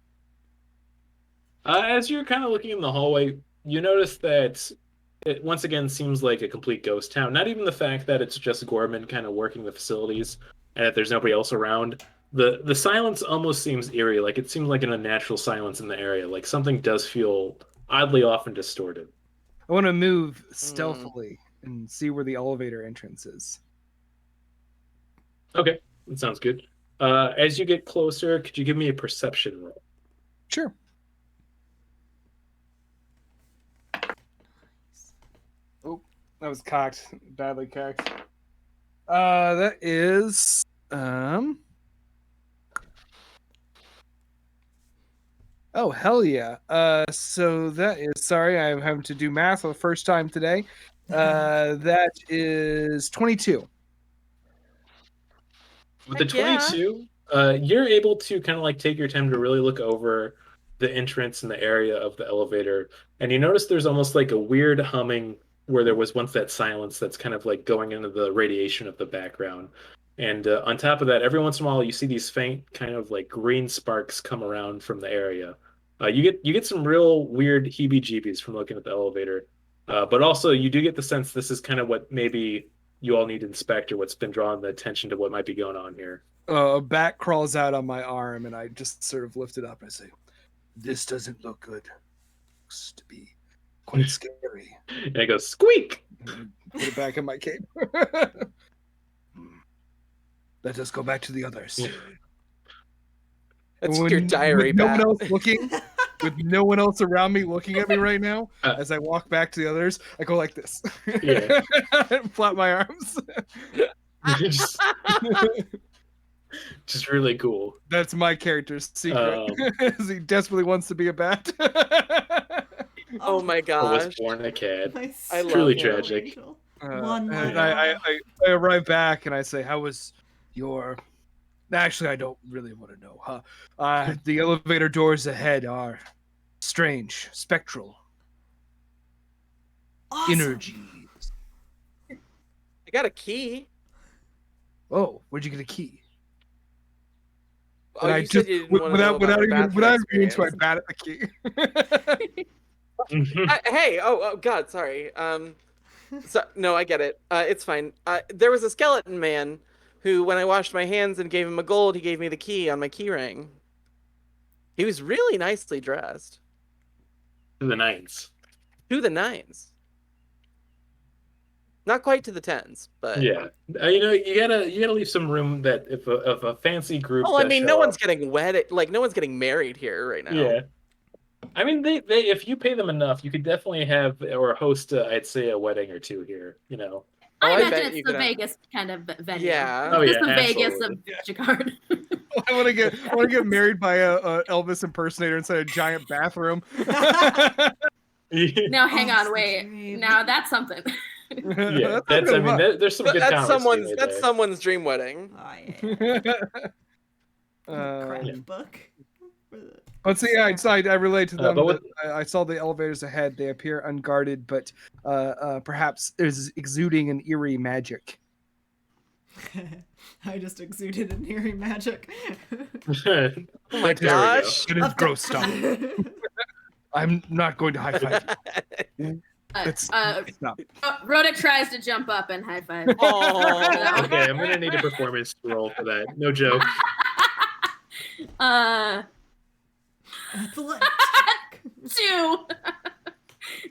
As you're kind of looking in the hallway, you notice that it once again seems like a complete ghost town. Not even the fact that it's just Gorman kind of working the facilities and that there's nobody else around. The silence almost seems eerie, like it seems like an unnatural silence in the area. Like something does feel oddly off and distorted. I want to move stealthily and see where the elevator entrance is. Okay, that sounds good. As you get closer, could you give me a perception roll? Sure. Oh, that was cocked. Badly cocked. That is Oh, hell yeah. So that is, sorry, I'm having to do math for the first time today. That is 22. With the Heck yeah. 22, you're able to kind of like take your time to really look over the entrance and the area of the elevator, and you notice there's almost like a weird humming where there was once that silence that's kind of like going into the radiation of the background. And on top of that, every once in a while, you see these faint kind of like green sparks come around from the area. You get some real weird heebie-jeebies from looking at the elevator, but also you do get the sense this is kind of what maybe you all need to inspect or what's been drawing the attention to what might be going on here. A bat crawls out on my arm, and I just sort of lift it up and I say, "This doesn't look good. Looks to be quite scary." And it goes squeak. And I put it back in my cape. Let us go back to the others. Yeah. That's your diary with no back. one else looking, with no one else around me looking at me right now, as I walk back to the others, I go like this. Yeah. And flap my arms. just really cool. That's my character's secret. Is he desperately wants to be a bat. Oh my Or was gosh. born a cat. I love Truly him. tragic. One more. And I arrive back and I say, "How was your?" Actually, I don't really want to know. The elevator doors ahead are strange, spectral Awesome. energies. I got a key. Oh, where'd you get a key? Oh, And I you said you didn't want to know without about my even bathroom even so I experience. bat at the key. Hey, oh God, sorry. So no, I get it. It's fine. There was a skeleton man who, when I washed my hands and gave him a gold, he gave me the key on my key ring. He was really nicely dressed. In the nines. To the nines. Not quite to the 10s, but Yeah, you gotta leave some room that if a fancy group. oh, I does mean, show no one's up, getting wedded. Like, no one's getting married here right now. Yeah, I mean they if you pay them enough, you could definitely have or host I'd say a wedding or two here. Oh, I I imagine bet it's you the could. Vegas kind of venue. Yeah. Oh, It's yeah, the Vegas absolutely. of Chicago. I want to get married by a Elvis impersonator inside a giant bathroom. Now, hang Oh, on, it's wait. the dream. Now that's something. Yeah, That sounds I kinda mean, fun. there's some good That's commerce being made that's there. someone's dream wedding. Oh, yeah. Crap Yeah. book. But so yeah, I relate to them. but with- That I saw the elevators ahead. They appear unguarded, but perhaps there's exuding an eerie magic. I just exuded an eerie magic. Oh my That is- gosh. It is gross stuff. I'm not going to high five you. Stop. Rhoda tries to jump up and high five. Oh. Okay, I'm gonna need a performance roll for that. No joke. Athletic. 2. So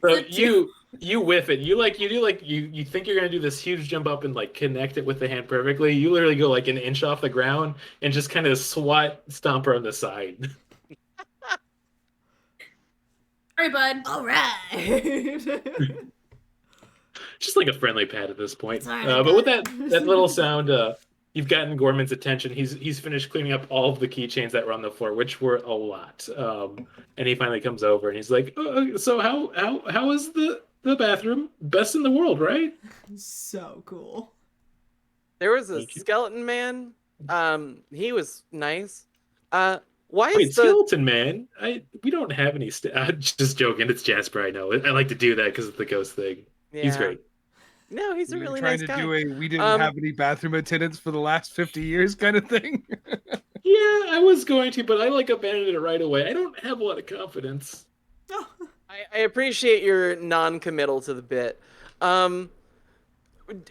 It's a you whiff it. You think you're gonna do this huge jump up and like connect it with the hand perfectly. You literally go like an inch off the ground and just kind of swat Stomper on the side. Sorry, bud. All right. Just like a friendly pat at this point. Sorry, But with bud. that little sound, you've gotten Gorman's attention. He's finished cleaning up all of the keychains that were on the floor, which were a lot. And he finally comes over and he's like, "So how is the bathroom? Best in the world, right?" So cool. There was a Thank you. skeleton man. He was nice. Why Wait, is the Skeleton Man? We don't have any. I'm just joking. It's Jasper. I know. I like to do that because of the ghost thing. He's Yeah. great. No, he's a You're really trying nice to guy. do a we didn't have any bathroom attendants for the last 50 years kind of thing. Yeah, I was going to, but I like abandoned it right away. I don't have a lot of confidence. Oh. I appreciate your non-committal to the bit.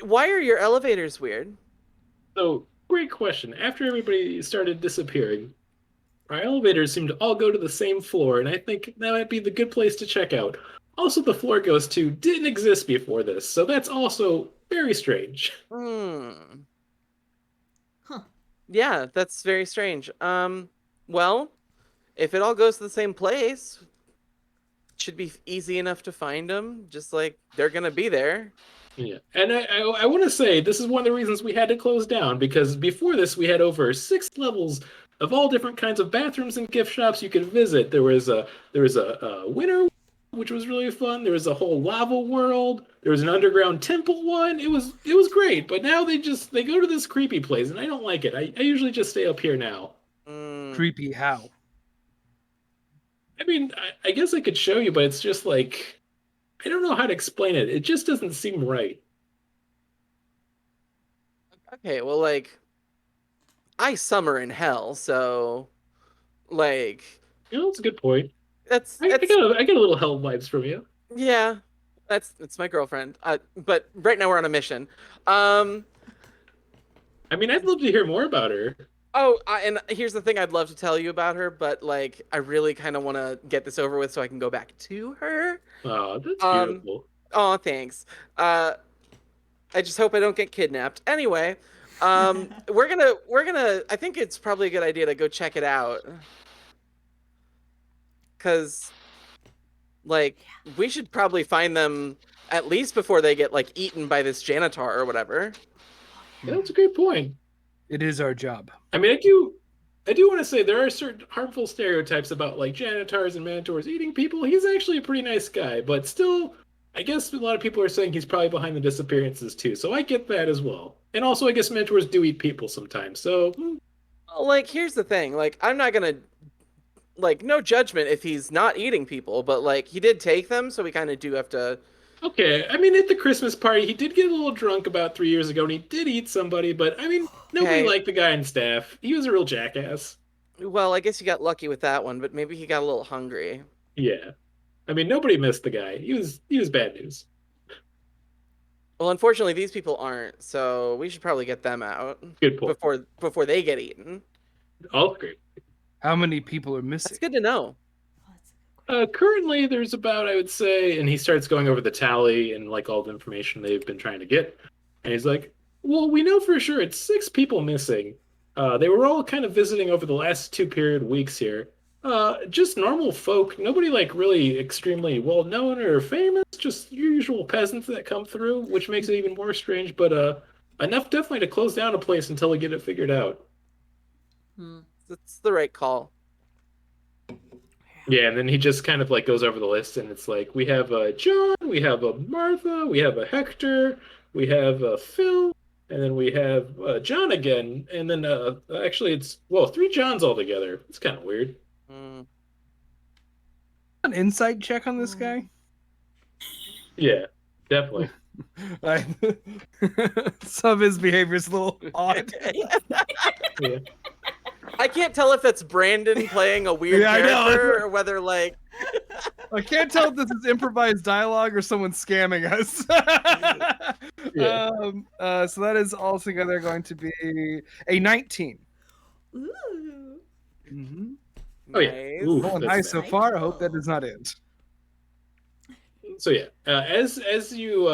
Why are your elevators weird? So, great question. After everybody started disappearing, our elevators seem to all go to the same floor, and I think that might be the good place to check out. Also, the floor it goes to didn't exist before this, so that's also very strange. Huh. Yeah, that's very strange. Well, if it all goes to the same place, it should be easy enough to find them. Just like they're gonna be there. Yeah, and I want to say this is one of the reasons we had to close down, because before this we had over 6 levels of all different kinds of bathrooms and gift shops you could visit. There was a winter, which was really fun. There was a whole lava world. There was an underground temple one. It was great. But now they go to this creepy place, and I don't like it. I usually just stay up here now. Creepy how? I mean, I guess I could show you, but it's just like I don't know how to explain it. It just doesn't seem right. Okay, well, like, I summer in hell, so, like, That's a good point. that's I get a little hell vibes from you. yeah, that's my girlfriend. But right now we're on a mission. I mean, I'd love to hear more about her. Oh, and here's the thing I'd love to tell you about her, but like I really kind of want to get this over with so I can go back to her. Oh, that's beautiful. Oh, thanks. I just hope I don't get kidnapped. Anyway, we're gonna. I think it's probably a good idea to go check it out, cause like we should probably find them at least before they get like eaten by this janitor or whatever. Yeah, that's a great point. It is our job. I mean, I do want to say there are certain harmful stereotypes about like janitors and manitors eating people. He's actually a pretty nice guy, but still, I guess a lot of people are saying he's probably behind the disappearances too. So I get that as well. And also, I guess mentors do eat people sometimes. So, Well, like here's the thing. Like I'm not gonna like no judgment if he's not eating people, but like he did take them, so we kind of do have to. okay. I mean, at the Christmas party, he did get a little drunk about 3 years ago, and he did eat somebody. But I mean, nobody Okay. liked the guy on staff. He was a real jackass. Well, I guess you got lucky with that one, but maybe he got a little hungry. Yeah. I mean, nobody missed the guy. He was bad news. Well, unfortunately, these people aren't, so we should probably get them out Good point. before they get eaten. All great. How many people are missing? That's good to know. Oh, that's a good Currently, there's about, I would say, and he starts going over the tally and like all the information they've been trying to get. And he's like, well, we know for sure it's 6 people missing. They were all kind of visiting over the last 2 weeks here. Just normal folk, nobody like really extremely well known or famous, just usual peasants that come through, which makes it even more strange, but enough definitely to close down a place until we get it figured out. That's the right call. Yeah, and then he just kind of like goes over the list, and it's like we have a John, we have a Martha, we have a Hector, we have a Phil, and then we have John again, and then actually it's 3 Johns altogether. It's kind of weird. An insight check on this guy. Yeah, definitely. Some of his behavior is a little odd. Yeah. I can't tell if that's Brandon playing a weird character or whether like I can't tell if this is improvised dialogue or someone scamming us. Yeah. So that is altogether going to be a 19. Ooh. Mm-hmm. Oh yeah. nice. Ooh, Oh, that's nice so nice. far. I hope that does not end. So yeah, as you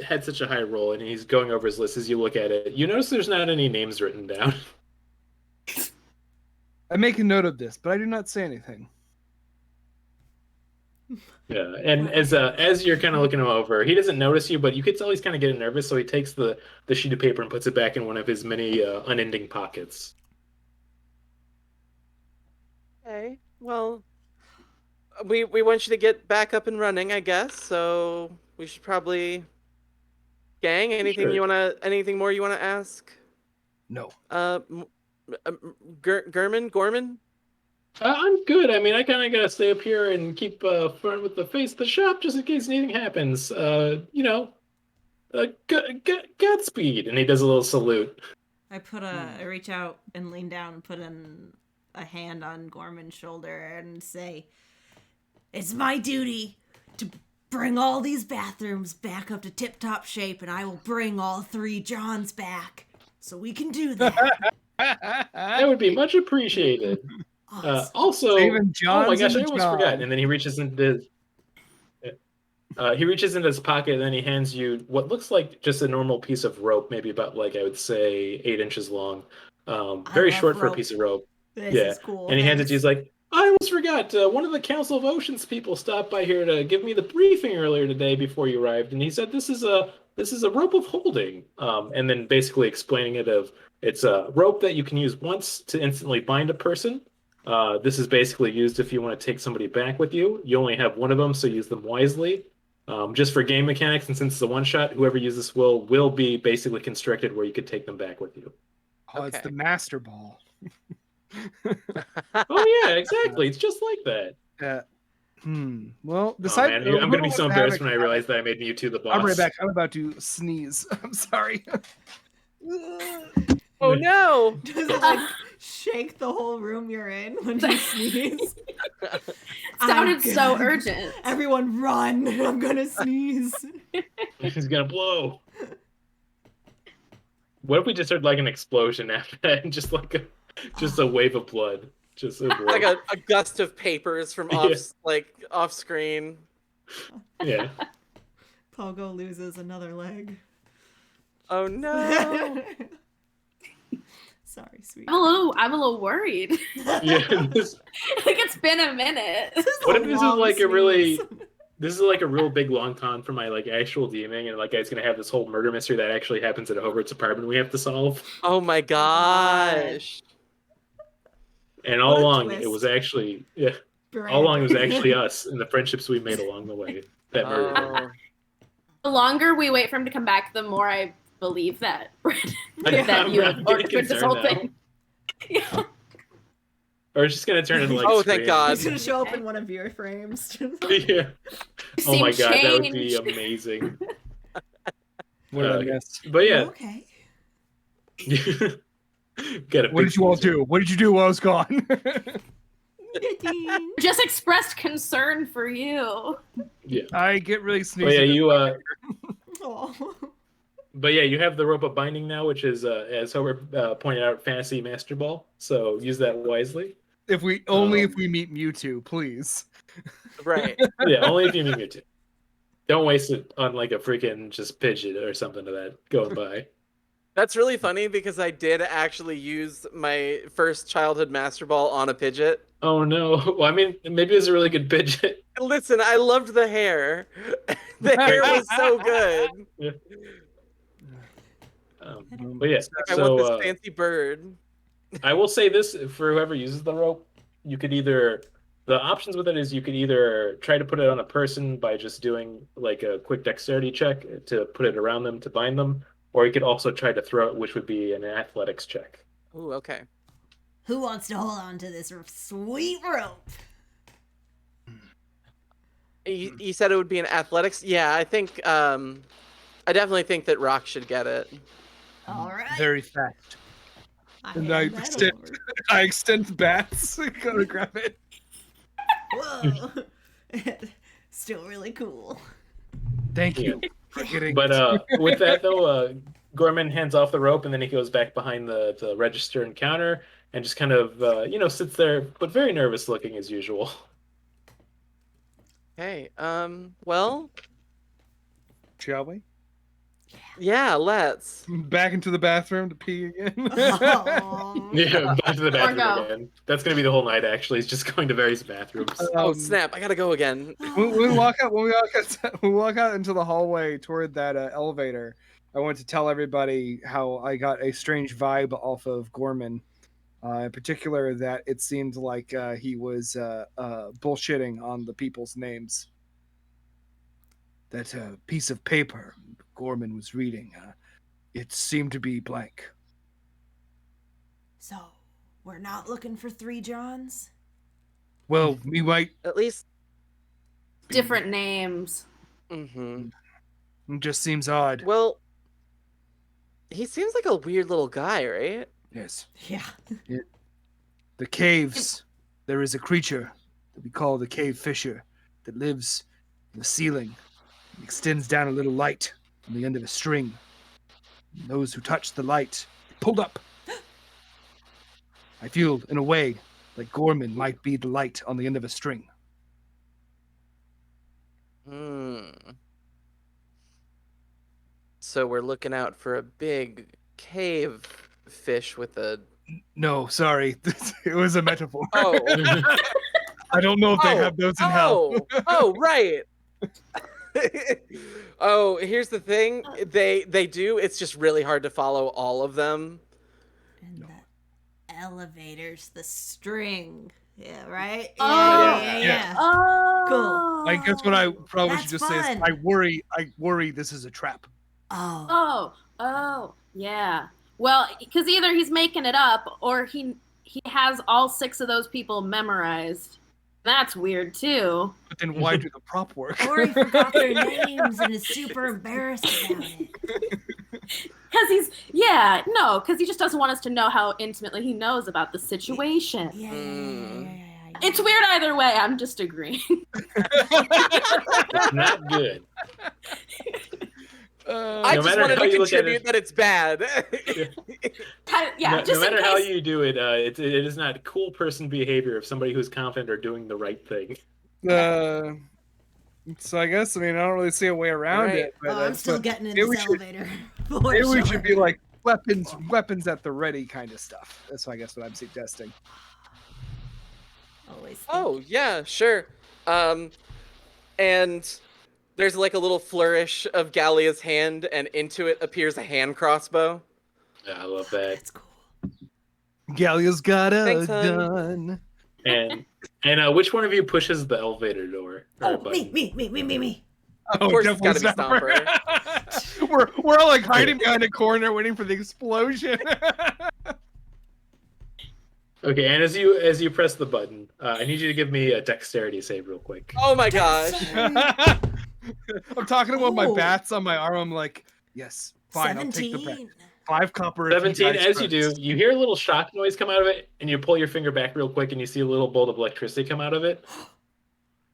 had such a high roll, and he's going over his list, as you look at it, you notice there's not any names written down. I make a note of this, but I do not say anything. Yeah, and as you're kind of looking him over, he doesn't notice you, but you could tell he's kind of getting nervous. So he takes the sheet of paper and puts it back in one of his many unending pockets. Okay. Well, we want you to get back up and running, I guess. So we should probably. Gang, anything Sure. anything more you wanna ask? No. Gorman? I'm good. I mean, I kind of gotta stay up here and keep front with the face of the shop just in case anything happens. Godspeed. And he does a little salute. I reach out and lean down and put a hand on Gorman's shoulder and say, "It's my duty to bring all these bathrooms back up to tip-top shape, and I will bring all 3 Johns back, so we can do that." That would be much appreciated. Awesome. Also, Saving oh my Johns gosh, and I almost John. forgot. And then he reaches into his pocket, and then he hands you what looks like just a normal piece of rope, maybe about like I would say 8 inches long. Very love short for a rope. piece of rope. This Yeah. is cool. And he hands it to you. Thanks. He's like, I almost forgot. One of the Council of Oceans people stopped by here to give me the briefing earlier today before you arrived, and he said this is a rope of holding. And then basically explaining it's a rope that you can use once to instantly bind a person. This is basically used if you want to take somebody back with you. You only have one of them, so use them wisely. Just for game mechanics, and since it's a one shot, whoever uses this will be basically constricted where you could take them back with you. Oh, it's Okay. the Master Ball. Oh yeah, exactly. It's just like that. Well, Oh man, I'm gonna be so embarrassed when I realize that I made Mewtwo the boss. I'll be right back. I'm about to sneeze. I'm sorry. Oh no! Does it like shake the whole room you're in when you sneeze? Sounded so I'm good. urgent. Everyone run! I'm gonna sneeze. He's gonna blow. What if we just heard like an explosion after that, and just a wave of blood, just a Like a gust of papers from off screen. Yeah. Pogo loses another leg. Oh no! Sorry, sweet. I'm a little worried. Yeah. Like it's been a minute. What if this is Long like a really sneeze. this is like a real big long con for my like actual DMing, and like it's gonna have this whole murder mystery that actually happens at Hobart's apartment we have to solve. Oh my gosh! And What all a along twist. it was actually Brandon. all along it was actually us and the friendships we made along the way that murdered him. Oh. The longer we wait for him to come back, the more I believe that I'm you getting have orchestrated this whole concerned thing. Yeah. Or it's just gonna turn into like Oh, thank Scream. God. He's gonna show up in one of your frames. Yeah. Oh Seem my god, that would be changed. amazing. What did I miss? But yeah. Okay. Get a What big did you all sneezer. do? What did you do while I was gone? Just expressed concern for you. I get really But sneezy. yeah, you Oh. but yeah, you have the rope of binding now, which is as Hobart pointed out, fantasy master ball. So use that wisely. If we meet Mewtwo, please. Right. Yeah, only if you meet Mewtwo. Don't waste it on like a freaking just Pidgeot or something of that going by. That's really funny because I did actually use my first childhood Master Ball on a Pidgeot. Oh no. Well, I mean, maybe it's a really good Pidgeot. Listen, I loved the hair. The hair was so good. Yeah. But yeah, I want this fancy bird. I will say this for whoever uses the rope, you could either the options with it is you could either try to put it on a person by just doing like a quick dexterity check to put it around them to bind them, or you could also try to throw it, which would be an athletics check. Ooh, okay. Who wants to hold on to this sweet rope? You said it would be an athletics? Yeah, I think I definitely think that Rock should get it. All right. Very fast. And hand that over. I extend the bats. Go to grab it. Whoa. Still really cool. Thank you for getting. But with that though, Gorman hands off the rope and then he goes back behind the register and counter and just kind of sits there, but very nervous looking as usual. Hey, well, Shall we? yeah, let's. Back into the bathroom to pee again. Oh. Yeah, back to the bathroom go. again. That's gonna be the whole night. Actually, it's just going to various bathrooms. Oh snap! I gotta go again. When we walk out into the hallway toward that elevator, I want to tell everybody how I got a strange vibe off of Gorman. In particular, that it seemed like he was bullshitting on the people's names. That piece of paper Gorman was reading, it seemed to be blank. So, we're not looking for 3 Johns? Well, we might. At least. Different names. Mm-hmm. It just seems odd. Well, he seems like a weird little guy, right? Yes. Yeah. The caves. There is a creature that we call the cave fisher that lives in the ceiling and extends down a little light on the end of a string. And those who touch the light get pulled up. I feel, in a way, like Gorman might be the light on the end of a string. So we're looking out for a big cave fish with a. No, sorry. It was a metaphor. Oh. I don't know if they have those in hell. Oh, right. Oh, here's the thing. They do. It's just really hard to follow all of them. And the elevator's the string. Yeah, right? Oh. Yeah. Oh. Cool. I guess what I probably should That's just say is fun. I worry this is a trap. Oh. Yeah. Well, because either he's making it up or he has all 6 of those people memorized. That's weird too. But then why do the prop work? Or he forgot their names and is super embarrassed about it. Because because he just doesn't want us to know how intimately he knows about the situation. Yeah. It's weird either way. I'm just agreeing. It's not good. I No just matter wanted how to you look at contribute it- that it's bad. Yeah, No just matter in how case. you do it, it is not cool person behavior of somebody who's confident or doing the right thing. So I guess I don't really see a way around Right. it. But I'm still getting in maybe this we should- elevator. Maybe we should be like weapons at the ready kind of stuff. That's I guess what I'm suggesting. Always. Oh, yeah, sure. And there's like a little flourish of Gallia's hand, and into it appears a hand crossbow. Yeah, I love that. That's cool. Gallia's got a Thanks, hon. gun. And which one of you pushes the elevator door? Oh, button? me. Of course, it's definitely gotta be Stomper. we're all like hiding behind a corner, waiting for the explosion. Okay, and as you press the button, I need you to give me a dexterity save real quick. Oh my gosh. I'm talking about my Oh. bats on my arm. I'm like, yes, fine, I'll take the bet. 17. 5 copper. if you 17, guys as you do, first. you hear a little shock noise come out of it, and you pull your finger back real quick, and you see a little bolt of electricity come out of it.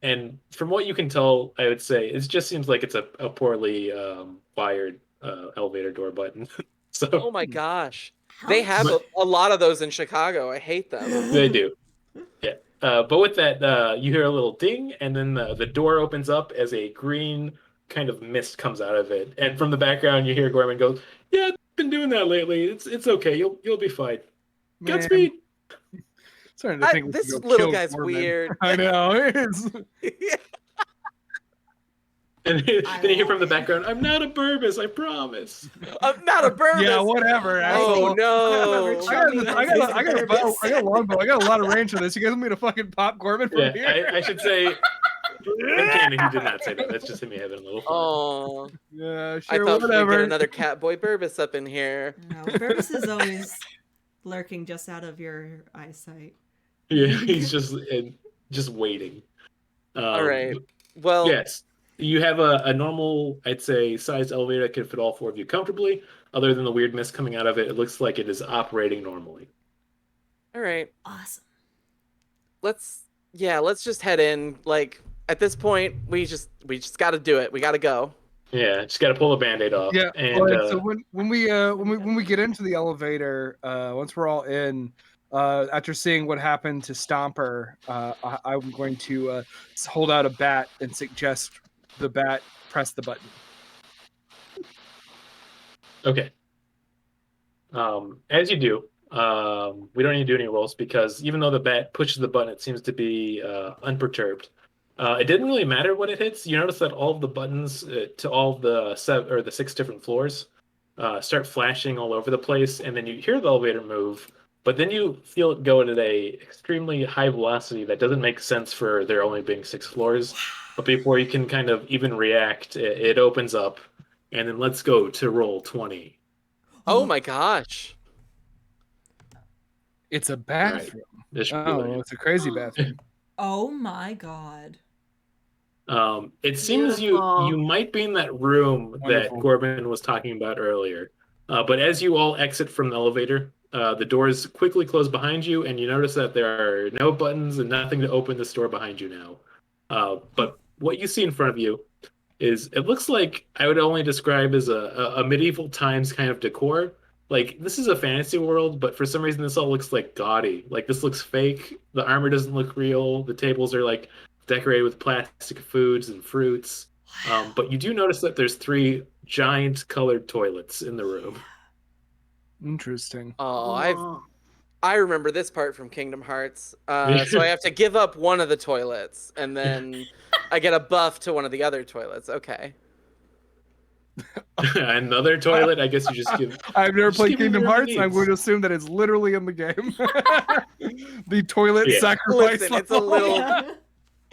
And from what you can tell, I would say it just seems like it's a poorly wired elevator door button. So Oh my gosh. They have a lot of those in Chicago. I hate them. they do. Yeah. But with that, you hear a little ding, and then the door opens up as a green kind of mist comes out of it. And from the background, you hear Gorman go, "Yeah, I've been doing that lately. It's okay. You'll be fine. Man, Godspeed." starting to think we This should go little kill guy's Gorman. weird. I know. It's... And then I you hear love from the it. background, "I'm not a Burbus, I promise." I'm not a Burbus. Yeah, whatever. Oh asshole. no. I got a longbow. I got a lot of range for this. You guys want me to fucking pop Gorman from Yeah, here? I should say, in canon, he did not say that. That's just him having a little fun. Oh, Yeah, I sure, thought we'd whatever. get another Catboy Burbus up in here. No, Burbus is always lurking just out of your eyesight. Yeah, he's just waiting. All right. Well, Yes, you have a normal, I'd say, sized elevator that can fit all four of you comfortably. Other than the weird mist coming out of it, it looks like it is operating normally. all right. Awesome. Let's just head in. Like at this point, we just got to do it. We got to go. Yeah, just got to pull the band-aid off. Yeah. And all right, so when we get into the elevator, once we're all in, after seeing what happened to Stomper, I'm going to hold out a bat and suggest the bat press the button. okay. As you do, we don't need to do any rolls because even though the bat pushes the button, it seems to be unperturbed. It didn't really matter what it hits. You notice that all of the buttons to all of the the 6 different floors start flashing all over the place, and then you hear the elevator move, but then you feel it go at a extremely high velocity that doesn't make sense for there only being 6 floors. But before you can kind of even react, it opens up, and then let's go to roll 20. Oh my gosh. It's a bathroom. This should be Oh, like- it's a crazy bathroom. Oh my god. It seems Beautiful. you might be in that room Wonderful. that Corbin was talking about earlier. But as you all exit from the elevator, the doors quickly close behind you, and you notice that there are no buttons and nothing to open this door behind you now. But what you see in front of you is, it looks like I would only describe as a medieval times kind of decor. Like, this is a fantasy world, but for some reason this all looks like gaudy. Like, this looks fake. The armor doesn't look real. The tables are like decorated with plastic foods and fruits. But you do notice that there's 3 giant colored toilets in the room. Interesting. Oh, I remember this part from Kingdom Hearts. So I have to give up one of the toilets, and then I get a buff to one of the other toilets. Okay. Another toilet, I guess you just give. I've never Just played give me Kingdom whatever Hearts. it I'm needs. going to assume that it's literally in the game. The toilet Yeah. sacrifice. Listen, it's a level. little-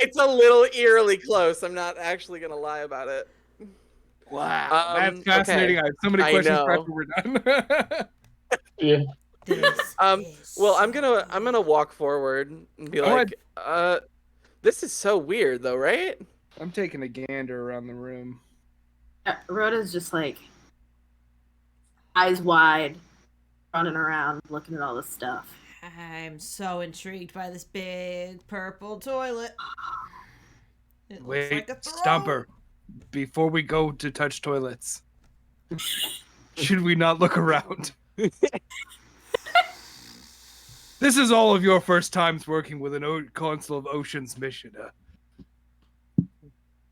It's a little eerily close. I'm not actually gonna lie about it. Wow, that's fascinating. okay. I have so many I questions know. after we're done. Yeah. This Well, is I'm gonna walk forward and be Go like, this is so weird though, right? I'm taking a gander around the room. Rhoda's just like eyes wide, running around, looking at all this stuff. I'm so intrigued by this big purple toilet. It looks Wait, like a throne. Stumper. Before we go to touch toilets, should we not look around? This is all of your first times working with an Council of Oceans mission.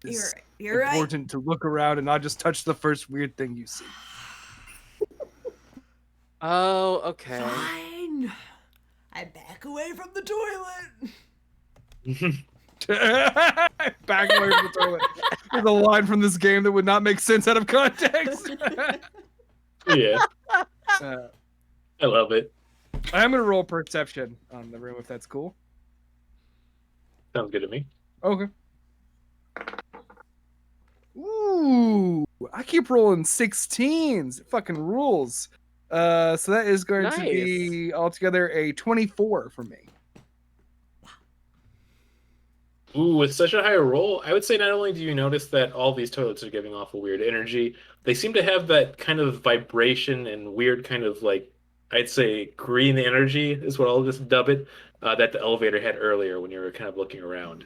It's You're right. important to look around and not just touch the first weird thing you see. Oh, okay. Fine. I back away from the toilet. Back away from the toilet. There's a line from this game that would not make sense out of context. Yeah, Uh, I love it. I'm gonna roll perception on the room if that's cool. Sounds good to me. Okay. Ooh, I keep rolling 16s. It fucking rules. So that is going to be altogether a 24 for me. Ooh, with such a high roll, I would say not only do you notice that all these toilets are giving off a weird energy, they seem to have that kind of vibration and weird kind of like, I'd say green energy is what I'll just dub it, that the elevator had earlier when you were kind of looking around.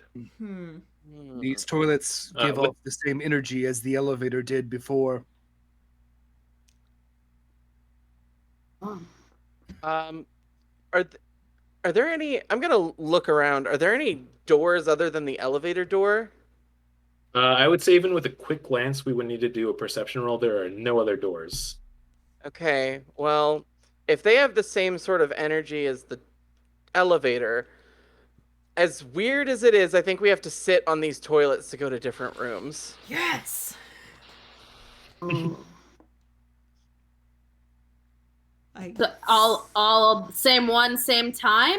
These toilets give what- off the same energy as the elevator did before. Oh. Are Are there any? I'm gonna look around. Are there any doors other than the elevator door? I would say even with a quick glance, we would need to do a perception roll. There are no other doors. Okay, well, if they have the same sort of energy as the elevator, as weird as it is, I think we have to sit on these toilets to go to different rooms. Yes. Mm. I So all same one, same time?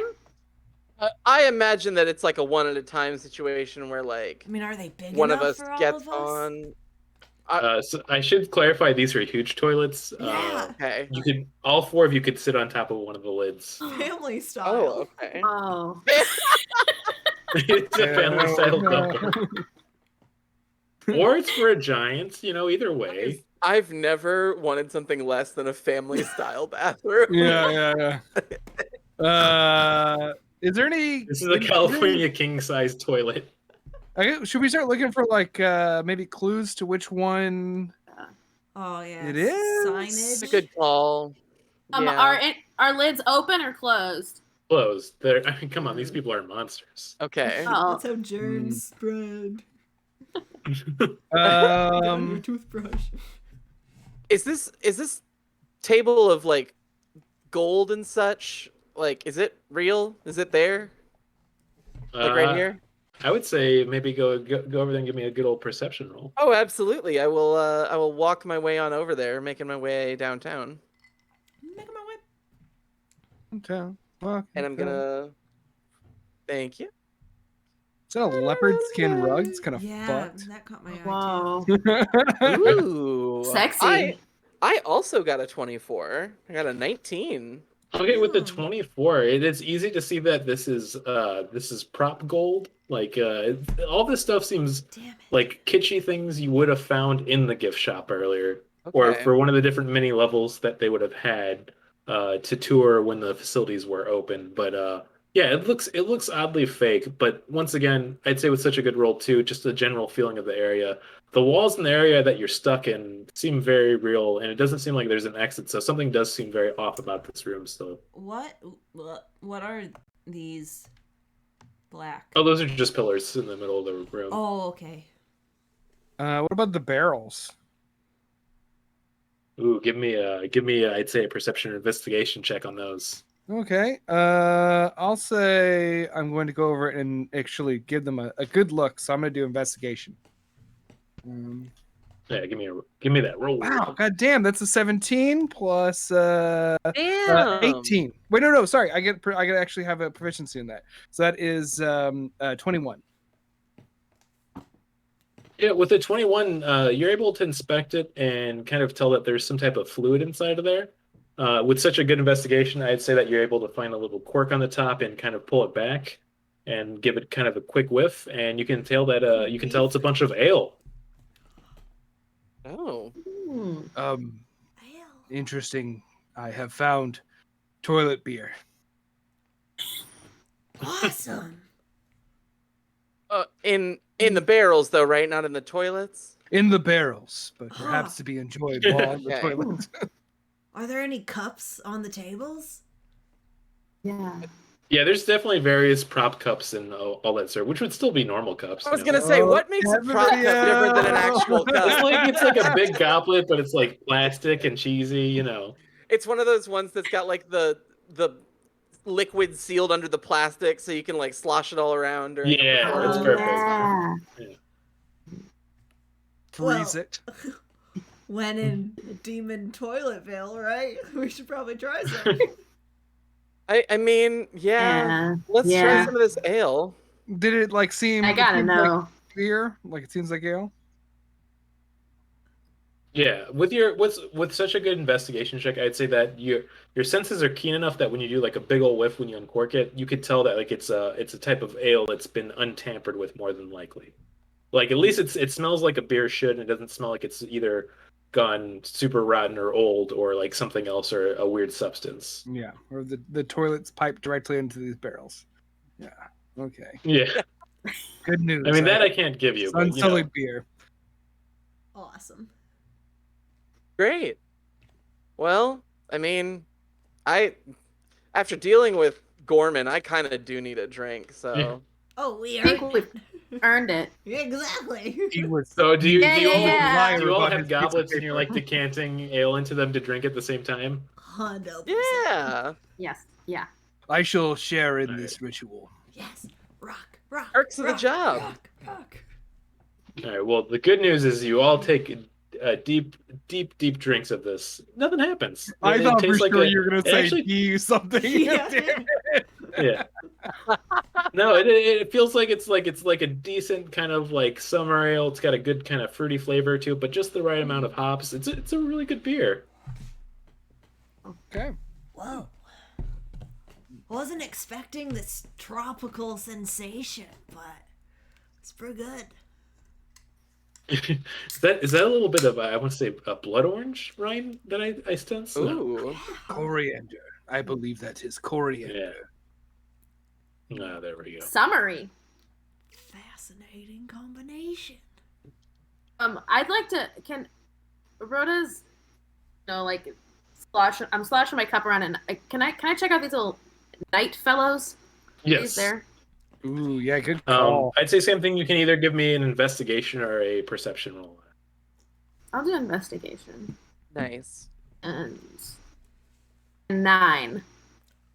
I imagine that it's like a one at a time situation where like I mean, are they big one enough of us for all gets of us? on. So I should clarify, these are huge toilets. Yeah. Okay. You could, all four of you could sit on top of one of the lids. Family Oh, style. okay. Oh. It's a family style no. dumper. Or it's for a giant, either way. I've never wanted something less than a family style bathroom. Yeah. Is there any? This is a California king size toilet. Should we start looking for like maybe clues to which one? Oh yeah. It is. Signage. It's a good call. Yeah. Are lids open or closed? Closed. I mean, come on, these people are monsters. Okay. Oh. That's how germs spread. Get on your Um, toothbrush. Is this table of like gold and such? Like, is it real? Is it there? Like right here? I would say maybe go over there and give me a good old perception roll. Oh, absolutely. I will walk my way on over there, making my way downtown. Making my way. okay. And I'm gonna Thank you. Is that a leopard skin rug? It's kind of Yeah, fucked. that caught my eye Whoa. Ooh. Sexy. I also got a 24. I got a 19. Okay, with the Ooh. 24, it is easy to see that this is prop gold. Like all this stuff seems too. Damn it. like kitschy things you would have found in the gift shop earlier, or Okay. for one of the different mini levels that they would have had to tour when the facilities were open. But yeah, it looks oddly fake. But once again, I'd say with such a good roll too, just the general feeling of the area. The walls in the area that you're stuck in seem very real, and it doesn't seem like there's an exit. So something does seem very off about this room still. What are these black? Oh, those are just pillars in the middle of the room. Oh, okay. What about the barrels? Ooh, give me I'd say a perception or investigation check on those. Okay. I'll say I'm going to go over and actually give them a good look. So I'm going to do investigation. Yeah, give me that roll. Wow, god damn, that's a 17 plus Damn. 18. Wait, no, sorry. I gotta actually have a proficiency in that. So that is 21. Yeah, with the 21, you're able to inspect it and kind of tell that there's some type of fluid inside of there. With such a good investigation, I'd say that you're able to find a little cork on the top and kind of pull it back and give it kind of a quick whiff, and you can tell that it's a bunch of ale. Oh. Hmm. Interesting. I have found toilet beer. Awesome. In the barrels though, right? Not in the toilets. In the barrels, but perhaps to be enjoyed while in the Okay. toilet. Are there any cups on the tables? Yeah. Yeah, there's definitely various prop cups and all that sort, which would still be normal cups. I was you know? gonna say, what makes a prop cup different than an actual cup? It's like a big goblet, but it's like plastic and cheesy. It's one of those ones that's got like the liquid sealed under the plastic, so you can like slosh it all around. During the Yeah, performance. it's perfect. Yeah. Freeze Well- it. When in Demon Toiletville, right? We should probably try some. I mean, yeah. Let's try some of this ale. Did it like seem? I gotta seem know. Like beer? Like it seems like ale. Yeah, with such a good investigation check, I'd say that your senses are keen enough that when you do like a big old whiff when you uncork it, you could tell that like it's a type of ale that's been untampered with more than likely. Like at least it smells like a beer should, and it doesn't smell like it's either gone super rotten or old or like something else or a weird substance. Yeah, or the toilet's piped directly into these barrels. Yeah. Okay. Yeah, Good news. I mean that I can't give you, but unsullied beer. Awesome. Great. Well, I mean, after dealing with Gorman, I kind of do need a drink, so. Oh, we I think are. we've earned it. Yeah, exactly. He was So do you Yeah, do you yeah, all, yeah. do you all About his have piece of goblets and you're paper. like decanting ale into them to drink at the same time? 100%. Yeah. Yes. Yeah. I shall share in All right. this ritual. Yes. Rock, rock. Perks of the rock, job. Rock. All right. Well, the good news is you all take deep drinks of this. Nothing happens. I It thought for tastes like sure a- you were gonna it say actually- "you" something. Yeah. Damn it. Yeah. No, it feels like it's like a decent kind of like summer ale. It's got a good kind of fruity flavor to it, but just the right amount of hops. It's a really good beer. Okay. Whoa. Wasn't expecting this tropical sensation, but it's pretty good. Is that a little bit of I want to say a blood orange, Ryan? That I sense. No. Ooh. Coriander. I believe that is coriander. Yeah. No, there we go. Summary. Fascinating combination. I'd like to. Can Rhoda's, like, slosh. I'm sloshing my cup around, and can I check out these little night fellows? Yes. These there. Ooh, yeah, good call. I'd say same thing. You can either give me an investigation or a perception roll. I'll do investigation. Nice. And 9.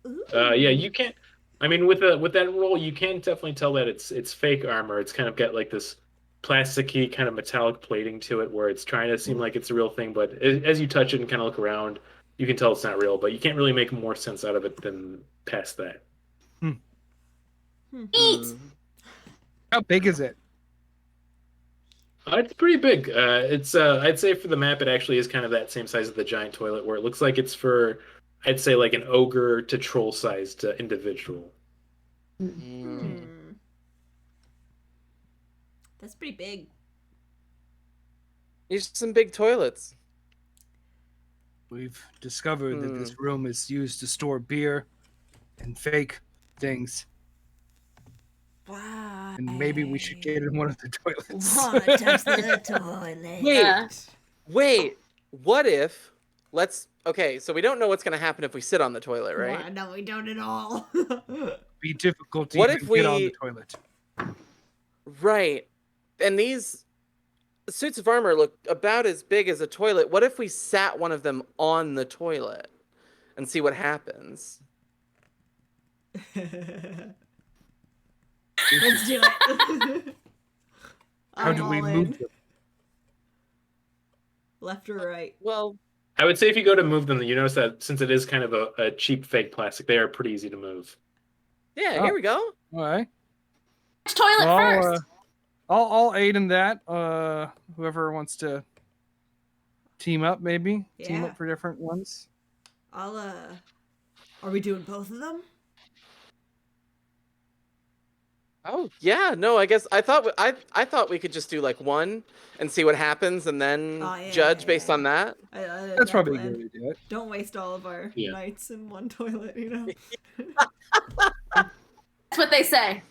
Ooh. Yeah, you can't. I mean, with that roll, you can definitely tell that it's fake armor. It's kind of got like this plasticky kind of metallic plating to it, where it's trying to seem like it's a real thing, but as you touch it and kind of look around, you can tell it's not real. But you can't really make more sense out of it than past that. Eat. How big is it? It's pretty big. It's I'd say for the map, it actually is kind of that same size as the giant toilet, where it looks like it's for, I'd say, like an ogre to troll sized individual. Mm. That's pretty big. These are some big toilets. We've discovered that this room is used to store beer and fake things. Wow. And maybe we should get in one of the toilets. Wanna touch the toilet? Wait. Yeah. Wait, what if okay, so we don't know what's gonna happen if we sit on the toilet, right? Wow, no, we don't at all. Be difficult to What even if get on we- the toilet. Right. And these suits of armor look about as big as a toilet. What if we sat one of them on the toilet and see what happens? Let's do it. How I'm do we all move in. them? Left or right? Well, I would say if you go to move them, you notice that since it is kind of a cheap fake plastic, they are pretty easy to move. yeah, Oh. here we go. All right. Which toilet Well, first? I'll aid in that. Whoever wants to team up, maybe team Yeah. up for different ones. I'll Are we doing both of them? Oh yeah, no, I guess I thought we could just do like one and see what happens and then Oh, yeah, judge yeah, based yeah. on that. That's probably a good way to do it. Don't waste all of our Yeah. nights in one toilet, you know? That's what they say.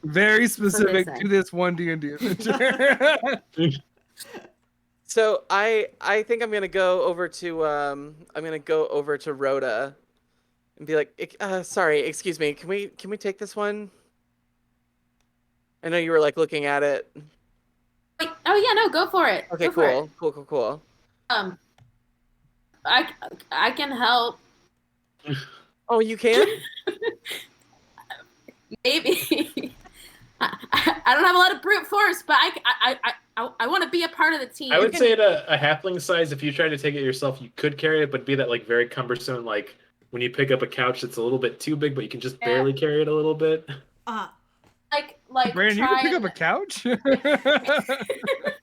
Very specific say. to this one D&D adventure. So I think I'm gonna go over to Rhoda and be like, sorry, excuse me, can we take this one? I know you were like looking at it. Wait, oh yeah, no, go for it. Okay, Go for it. cool. I can help. Oh, you can? Maybe. I don't have a lot of brute force, but I want to be a part of the team. I would say at a halfling size, if you tried to take it yourself, you could carry it, but be that like very cumbersome. Like when you pick up a couch, it's a little bit too big, but you can just barely carry it a little bit. like Brandon, you try can pick up and- a couch?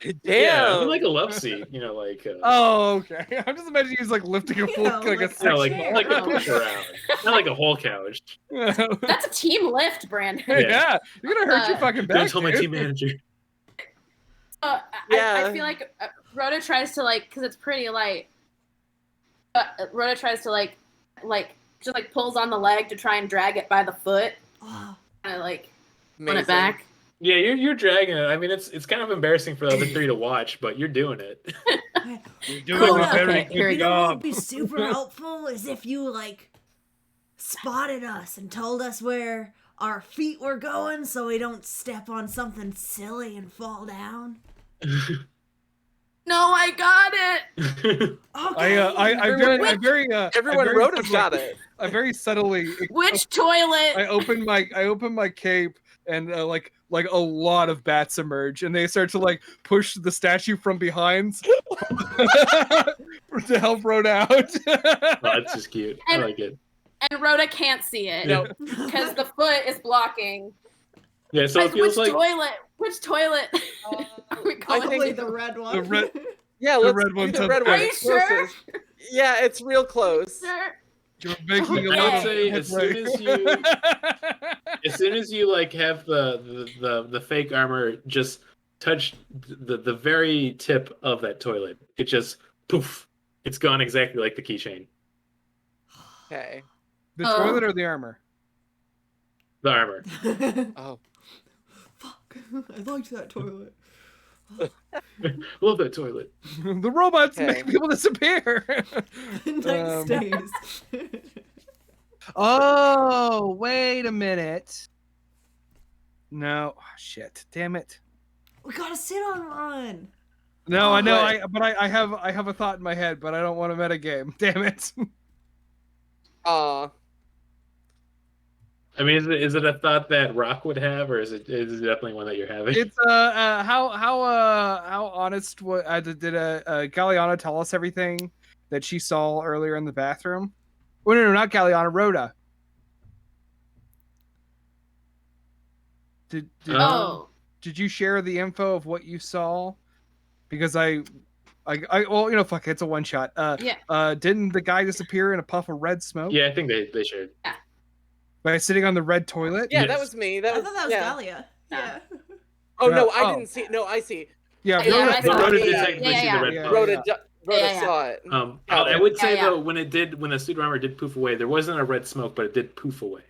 Damn. Yeah, I mean, like a love seat, like. Oh, okay. I'm just imagining he's like lifting a full, Yeah, like a like- section. like a push around, not like a whole couch. That's a team lift, Brandon. Yeah, you're gonna hurt your fucking back. Don't tell my dude. team manager. I Yeah. feel like Rhoda tries to because it's pretty light. Rhoda tries to just pulls on the leg to try and drag it by the foot, Oh, kind of run Amazing. it back. Yeah, you're dragging it. I mean, it's kind of embarrassing for the other three to watch, but you're doing it. You're doing Hold a up. very Okay, here good we you know what job. would be super helpful is if you spotted us and told us where our feet were going so we don't step on something silly and fall down? No, I got it. Okay. Everyone wrote it, got it. I very subtly. Which toilet? I open my cape and like a lot of bats emerge and they start to like push the statue from behind to help Rhoda out. Oh, that's just cute. I like it. And Rhoda can't see it. No. Because the foot is blocking. Yeah, so it feels which like toilet? Which toilet? Are we going Probably to? the red one. The red, Yeah, the let's red do one. the red Are one. you sure? Yeah, it's real close. Sure. You're making a I little would say as soon as you as as soon as you like have the fake armor just touch the very tip of that toilet, it just poof, it's gone exactly like the keychain. Okay. the toilet or the armor. The armor. Oh. Fuck. I liked that toilet. Love that toilet. The robots Okay. make people disappear. Nice days. Oh, wait a minute. No, shit, damn it. We gotta sit on one. No, I know, Right. I have a thought in my head, but I don't want to metagame. Damn it. Aw. I mean, is it a thought that Rock would have, or is it definitely one that you're having? It's how honest did Galliana tell us everything that she saw earlier in the bathroom? Oh, no, not Galliana, Rhoda. Did did you share the info of what you saw? Because I well, fuck it, it's a one shot. Yeah. Didn't the guy disappear in a puff of red smoke? Yeah, I think they should. By sitting on the red toilet? Yeah, Yes. that was me. I That was, thought that was yeah. Dahlia. Yeah. Oh no, I Oh. didn't see. No, I see. Yeah, Yeah, Rhoda, I saw Rhoda it. did Yeah, technically yeah, see yeah. the red Yeah. part. Rhoda Yeah. saw it. I would say Yeah. though, when the suit armor did poof away, there wasn't a red smoke, but it did poof away.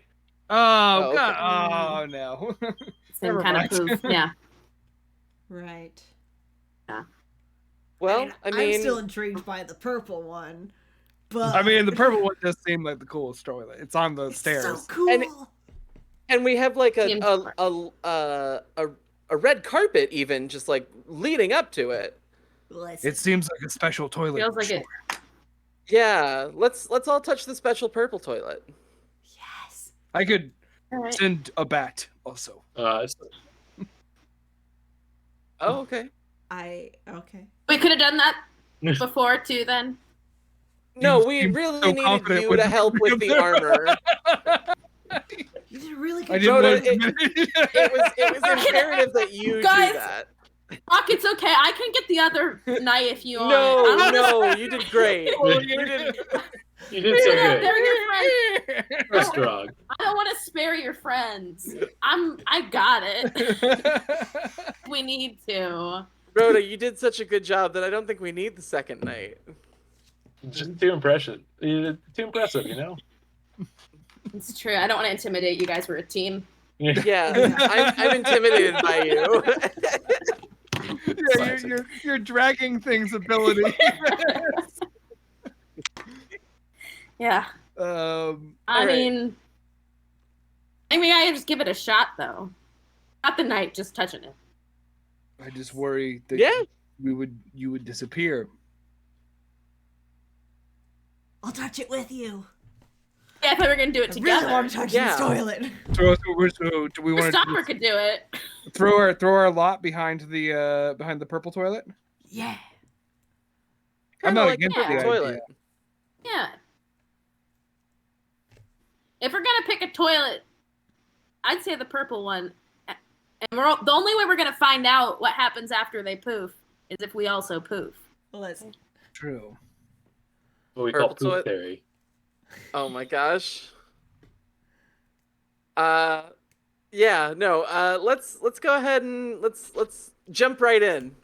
Oh, Oh, okay. God. Oh, no. Same Never kind mind. of poof. Yeah. Right. Well, I mean, I'm still intrigued by the purple one, but I mean, the purple one does seem like the coolest toilet. It's on the it's stairs. so cool. and we have like Seems a red carpet even just like leading up to it. Listen, It seems like a special toilet. Feels like it. Yeah, let's all touch the special purple toilet. yes. I could All right. send a bat also. Oh, okay. Okay. We could have done that before too. Then. No, You we seem really so needed confident you with to the help with the armor. You did a really I good didn't job. want Rhoda, to it was imperative that you Guys, do that. Rock, it's okay. I can get the other knife if you want. No, you did great. You did. You did so good. They're your friends. You're strong. I don't want to spare your friends. I got it. We need to. Rhoda, you did such a good job that I don't think we need the second night. Just too impressive. Too impressive, you know. It's true. I don't want to intimidate you guys. We're a team. Yeah, I'm intimidated by you. Yeah, your dragging things ability. Yeah. um, I Alright. mean, I just give it a shot though. Not the knife, just touching it. I just worry that Yeah. you would disappear. I'll touch it with you. Yeah, I thought we were gonna do it I together. really want to touch Yeah. this toilet. So do we The want stopper to could do it. throw our lot behind the purple toilet? Yeah. I'm Kinda not like against the the toilet. Yeah. If we're gonna pick a toilet, I'd say the purple one. And the only way we're gonna find out what happens after they poof is if we also poof. Listen. True. What we call Purple poof toilet. theory. Oh my gosh. Yeah, no. Let's go ahead and let's jump right in.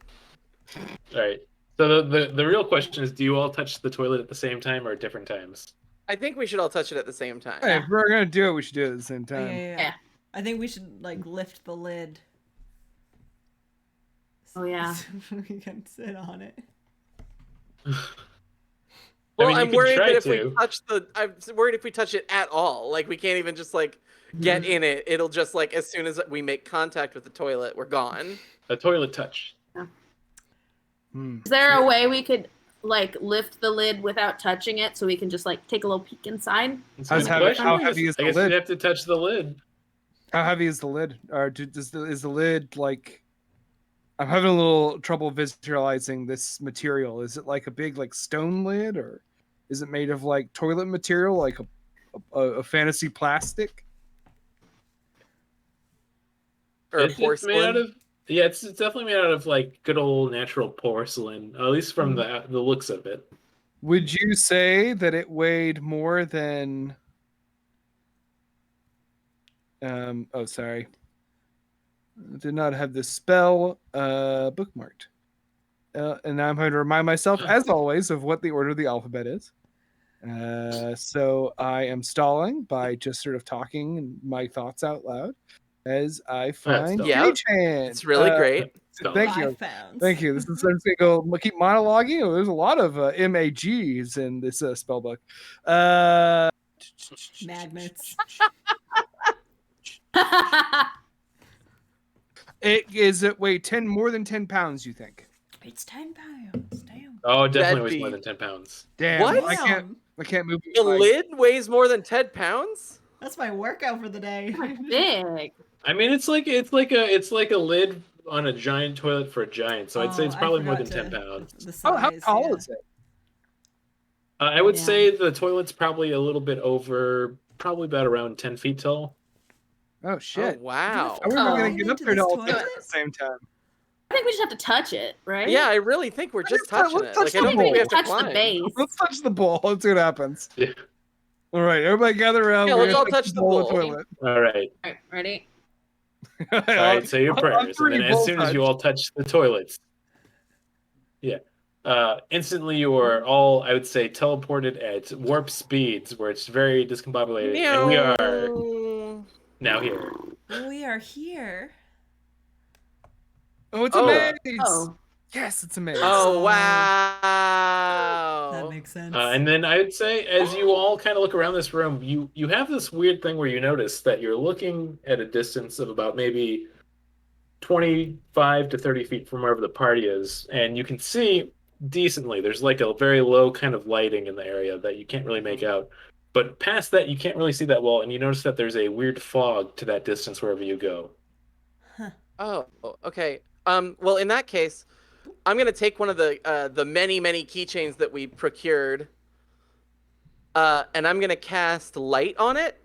All right. So the real question is, do you all touch the toilet at the same time or at different times? I think we should all touch it at the same time. Hey, if we're gonna do it, we should do it at the same Yeah, time. Yeah. I think we should like lift the lid. Oh, yeah. So we can sit on it. Well, mean, you I'm could worried try that if we to. touch I'm worried if we touch it at all, like we can't even just like get in it. It'll just like as soon as we make contact with the toilet, we're gone. A toilet touch. Is there a way we could like lift the lid without touching it, so we can just like take a little peek inside? How heavy is I the guess lid? you'd have to touch the lid. How heavy is the lid? Or is the lid like? I'm having a little trouble visualizing this material. Is it like a big like stone lid, or is it made of like toilet material, like a fantasy plastic? Or It's made out porcelain. of it's definitely made out of like good old natural porcelain, at least from the looks of it. Would you say that it weighed more than? Oh, sorry. I did not have the spell bookmarked. And now I'm going to remind myself, as always, of what the order of the alphabet is. So I am stalling by just sort of talking my thoughts out loud as I find stalling. Yeah, Mage Hand. It's really great. Thank you. 5 pounds. Thank you. This is I'm just gonna go keep monologuing. Oh, there's a lot of MAGs in this spell book. Magnets. It weigh more than 10 pounds, you think? It's 10 pounds. Damn. Oh, it definitely That'd weighs be- more than 10 pounds. Damn. What? I can't move The my- lid weighs more than 10 pounds? That's my workout for the day. Big. I mean, it's like a lid on a giant toilet for a giant. So I'd say it's I probably more forgot than 10 to- pounds. The size, Oh, how tall yeah. is it? I would Yeah. say the toilet's probably a little bit over, probably about around 10 feet tall. Oh shit. Oh, wow. How are we gonna Oh. get up Into there to this all do it toilet? at the same time? I think we just have to touch it, right? Yeah, I really think we're just touching Let's it. touch Like, I the don't think we have to touch the climb. base. Let's touch the bowl. Let's see what happens. Yeah. All right, everybody gather around. Yeah, We're let's gonna all touch the bowl of bowl. toilet. All right. All right, ready? All right, say your On prayers. And three, then as bowl soon as you touch. all touch the toilets, instantly you are all, I would say, teleported at warp speeds where it's very discombobulated. And we are now here. We are here. Oh, it's a Oh. maze. Oh, Yes, it's a maze. Oh, That wow. makes sense. And then I would say, as you all kind of look around this room, you have this weird thing where you notice that you're looking at a distance of about maybe 25 to 30 feet from wherever the party is, and you can see decently. There's like a very low kind of lighting in the area that you can't really make out. But past that, you can't really see that well, and you notice that there's a weird fog to that distance wherever you go. Oh, okay. Well, in that case, I'm gonna take one of the many keychains that we procured, and I'm gonna cast light on it,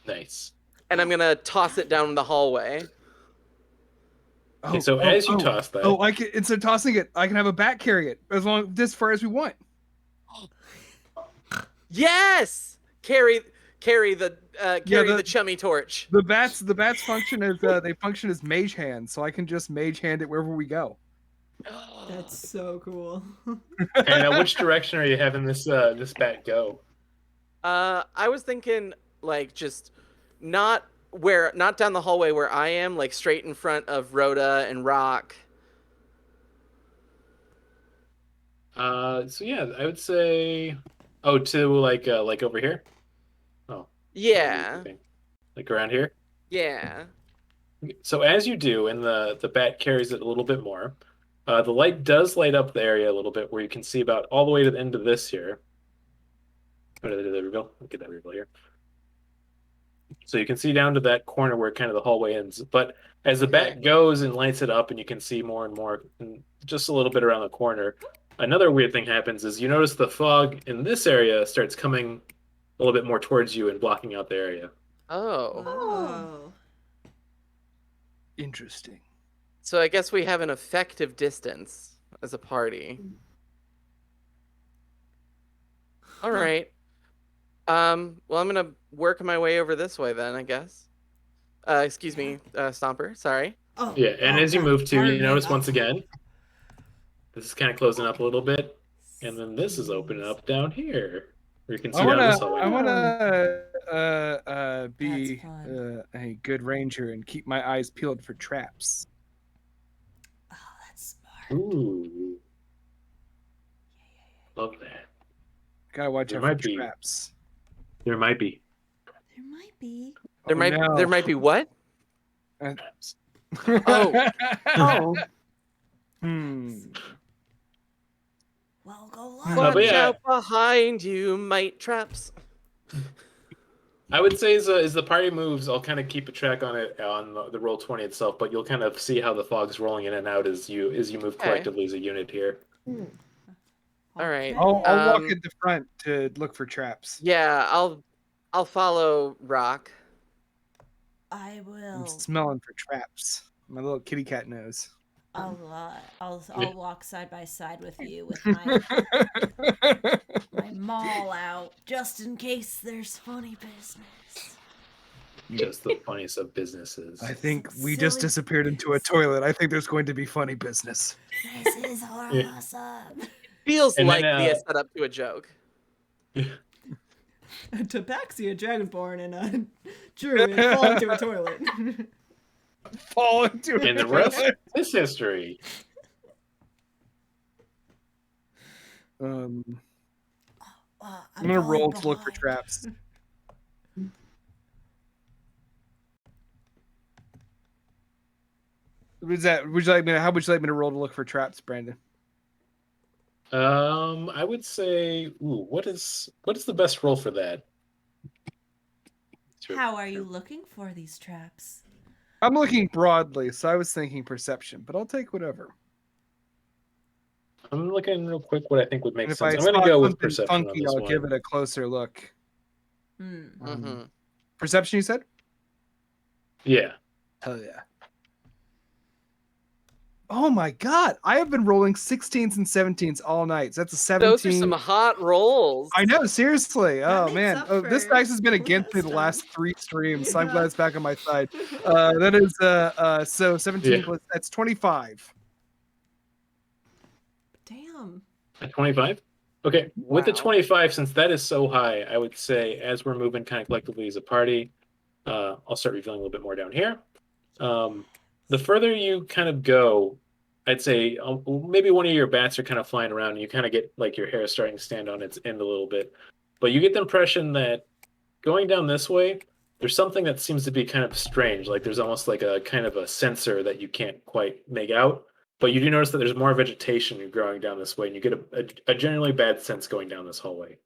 Nice. and I'm gonna toss it down the hallway. Okay, so as you toss that, I can, instead of tossing it, I can have a bat carry it as long this far as we want. Yes, carry the the chummy torch. The bats function as they function as mage hands, so I can just mage hand it wherever we go. That's so cool. and which direction are you having this bat go? I was thinking like just not down the hallway where I am, like straight in front of Rhoda and Rock. So yeah, I would say, to like over here. Oh. Yeah. Okay. Like around here. Yeah. So as you do, and the bat carries it a little bit more, the light does light up the area a little bit, where you can see about all the way to the end of this here. There we go. Look at that reveal here. So you can see down to that corner where kind of the hallway ends. But as the bat goes and lights it up, and you can see more and more, and just a little bit around the corner, another weird thing happens is you notice the fog in this area starts coming a little bit more towards you and blocking out the area. Oh. Oh. Interesting. So I guess we have an effective distance as a party. All right. Well, I'm gonna work my way over this way then, I guess. Excuse me, Stomper. Sorry. Oh. Yeah, and as you move to, pardon you me. notice once again, this is kind of closing up a little bit, and then this is opening up down here, where you can see down this hallway. I wanna be That's fun. a good ranger and keep my eyes peeled for traps. Oh, that's smart. Ooh. love that. Gotta watch There out for might be. traps. There might be. There might be. There might be what? Traps. Oh. Oh, Well, go But look. Watch yeah. out behind you, mite traps. I would say as the party moves, I'll kind of keep a track on it on the Roll20 itself, but you'll kind of see how the fog's rolling in and out as you move collectively as a unit here. All right. I'll walk at the front to look for traps. Yeah, I'll follow Rock. I I'm will. smelling for traps. My little kitty cat knows. I'll walk side by side with you with my maul out, just in case there's funny business. Just the funniest of businesses. I think we just Silly disappeared into a toilet. I think there's going to be funny business. This is awesome. Feels And like then, the setup to a joke. A tabaxi, a dragonborn, and a druid fall into a toilet. Fall into And the rest is history. I'm I'm gonna roll falling to look for behind. traps. How would you like me to roll to look for traps, Brandon? I would say, what is the best roll for that? How are you looking for these traps? I'm looking broadly, so I was thinking perception, but I'll take whatever. I'm looking real quick what I think would make And if sense. I I'm going to spot go with something perception on funky, this I'll one. give it a closer look. Mm-hmm. Perception, you said? Yeah. Hell yeah. Oh my god, I have been rolling 16s and 17s all night. So that's a 17. Those are some hot rolls. I know, seriously. That Oh makes man. up Oh, this for dice has been against me the last last 3 streams, so I'm Yeah. glad it's back on my side. That is so 17 Yeah. plus that's 25. Damn. At 25? Okay. With the Wow. 25, since that is so high, I would say as we're moving kind of collectively as a party, I'll start revealing a little bit more down here. The further you kind of go, I'd say maybe one of your bats are kind of flying around and you kind of get like your hair starting to stand on its end a little bit. But you get the impression that going down this way, there's something that seems to be kind of strange. Like there's almost like a kind of a sensor that you can't quite make out. But you do notice that there's more vegetation growing down this way, and you get a generally bad sense going down this hallway.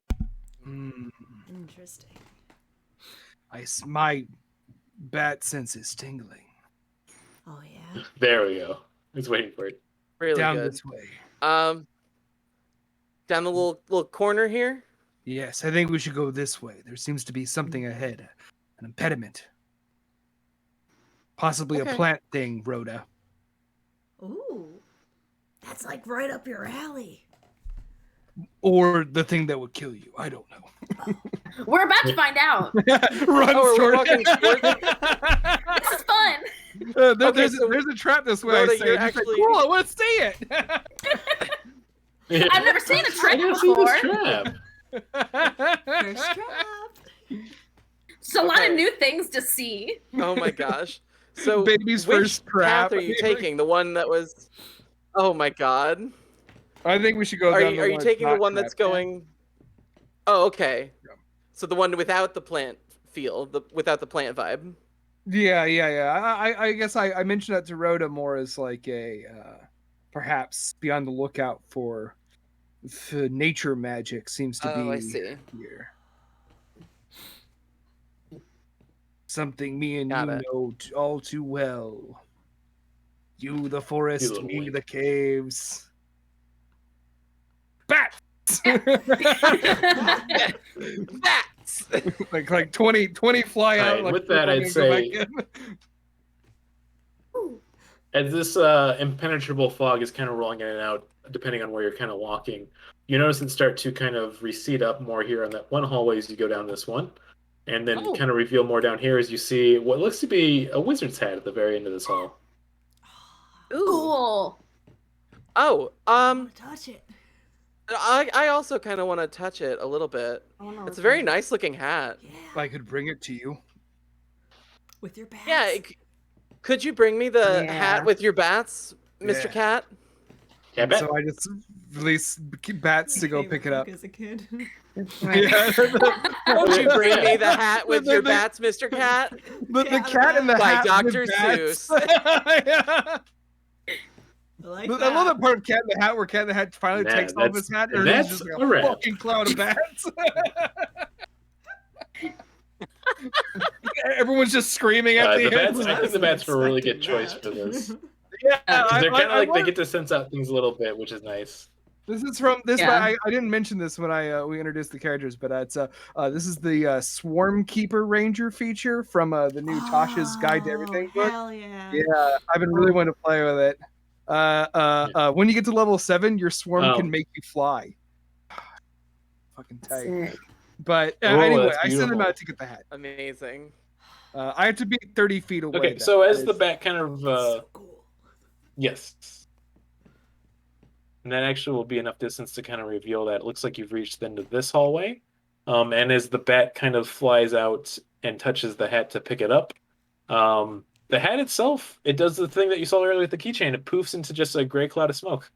Interesting. My bat sense is tingling. Oh yeah. There we go. I was waiting for it. Really Down good. this way. Down the little corner here. Yes, I think we should go this way. There seems to be something ahead. An impediment. Possibly Okay. a plant thing, Rhoda. Ooh. That's like right up your alley. Or the thing that would kill you. I don't know. we're about to find out. Run, Oh, are we toward walking towards it. This is fun. There's so a trap this way. Rhoda, I say. you're You say, actually- cool, I want to see it. I've never seen a trick I didn't see before. this trap. First trap. So a lot of Okay. new things to see. Oh my gosh. So Baby's which first trap. path are you taking? The one that was. Oh my god. I think we should go Are down you the are you one taking the not one that's trapped. going? Oh, okay. Yeah. So the one without the plant feel, without the plant vibe. Yeah. I guess I mentioned that to Rhoda more as like a perhaps be on the lookout for nature magic seems to Oh, be I see. here. Something me and Got you it. know all too well. You the forest, little me wink. the caves. Bats! Bats. like 20 fly out. Alright, like, with that, we're I'd gonna go say- back in. As this impenetrable fog is kind of rolling in and out, depending on where you're kind of walking, you notice it start to kind of recede up more here on that one hallway as you go down this one. And then Oh. kind of reveal more down here as you see what looks to be a wizard's hat at the very end of this hall. Cool. Oh, Touch it. I also kind of want to touch it a little bit. It's a very nice looking hat. Yeah. I could bring it to you. With your bats. Yeah, could you bring me the Yeah. hat with your bats, Mr. Yeah. Cat? Yeah, And bet. so I just release bats to go Became a pick it up. book As a kid. Yeah. Won't you bring me the Yeah. hat with your bats, Mr. Cat? The cat in the By hat Dr. with bats. Seuss. Yeah. I like I that. love that part of Cat in the Hat where Cat in the Hat finally Nah, takes off his hat and that's he's just like a a wrap. fucking cloud of bats. Everyone's just screaming at The the end. bats. I think the bats were a really good Expecting choice that. for this. Yeah, Because they're kind of like they love- get to sense out things a little bit, which is nice. This is from this. Yeah. I didn't mention this when we introduced the characters, but it's this is the Swarm Keeper Ranger feature from the new Tasha's Guide to Everything book. Hell yeah. Yeah, I've been really wanting to play with it. When you get to level 7, your swarm can make you fly. Fucking tight. Sick. But Oh, anyway, that's I sent him beautiful. out to get the hat. Amazing. I have to be 30 feet away. Okay, though. so as That the is- bat kind of So cool. yes, and that actually will be enough distance to kind of reveal that it looks like you've reached the end of this hallway. And as the bat kind of flies out and touches the hat to pick it up, the hat itself, it does the thing that you saw earlier with the keychain. It poofs into just a gray cloud of smoke.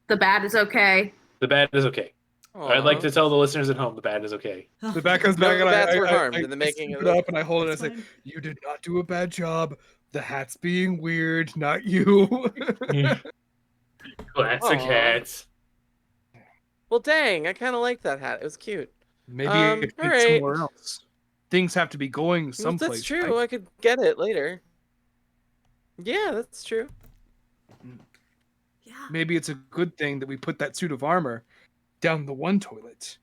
The bat is okay. The bat is okay. I'd like to tell the listeners at home the bat is okay. the bat comes No, back the and bats I, were I, harmed I, in the making I of scoop it it. up and I hold it and I That's say, fine. "You did not do a bad job. The hat's being weird, not you." Classic Aw. hats. Well, dang, I kind of like that hat. It was cute. Maybe it all fits right. somewhere else. Things have to be going Well, someplace. that's true. right? I could get it later. Yeah, that's true. Yeah. Maybe it's a good thing that we put that suit of armor down the one toilet.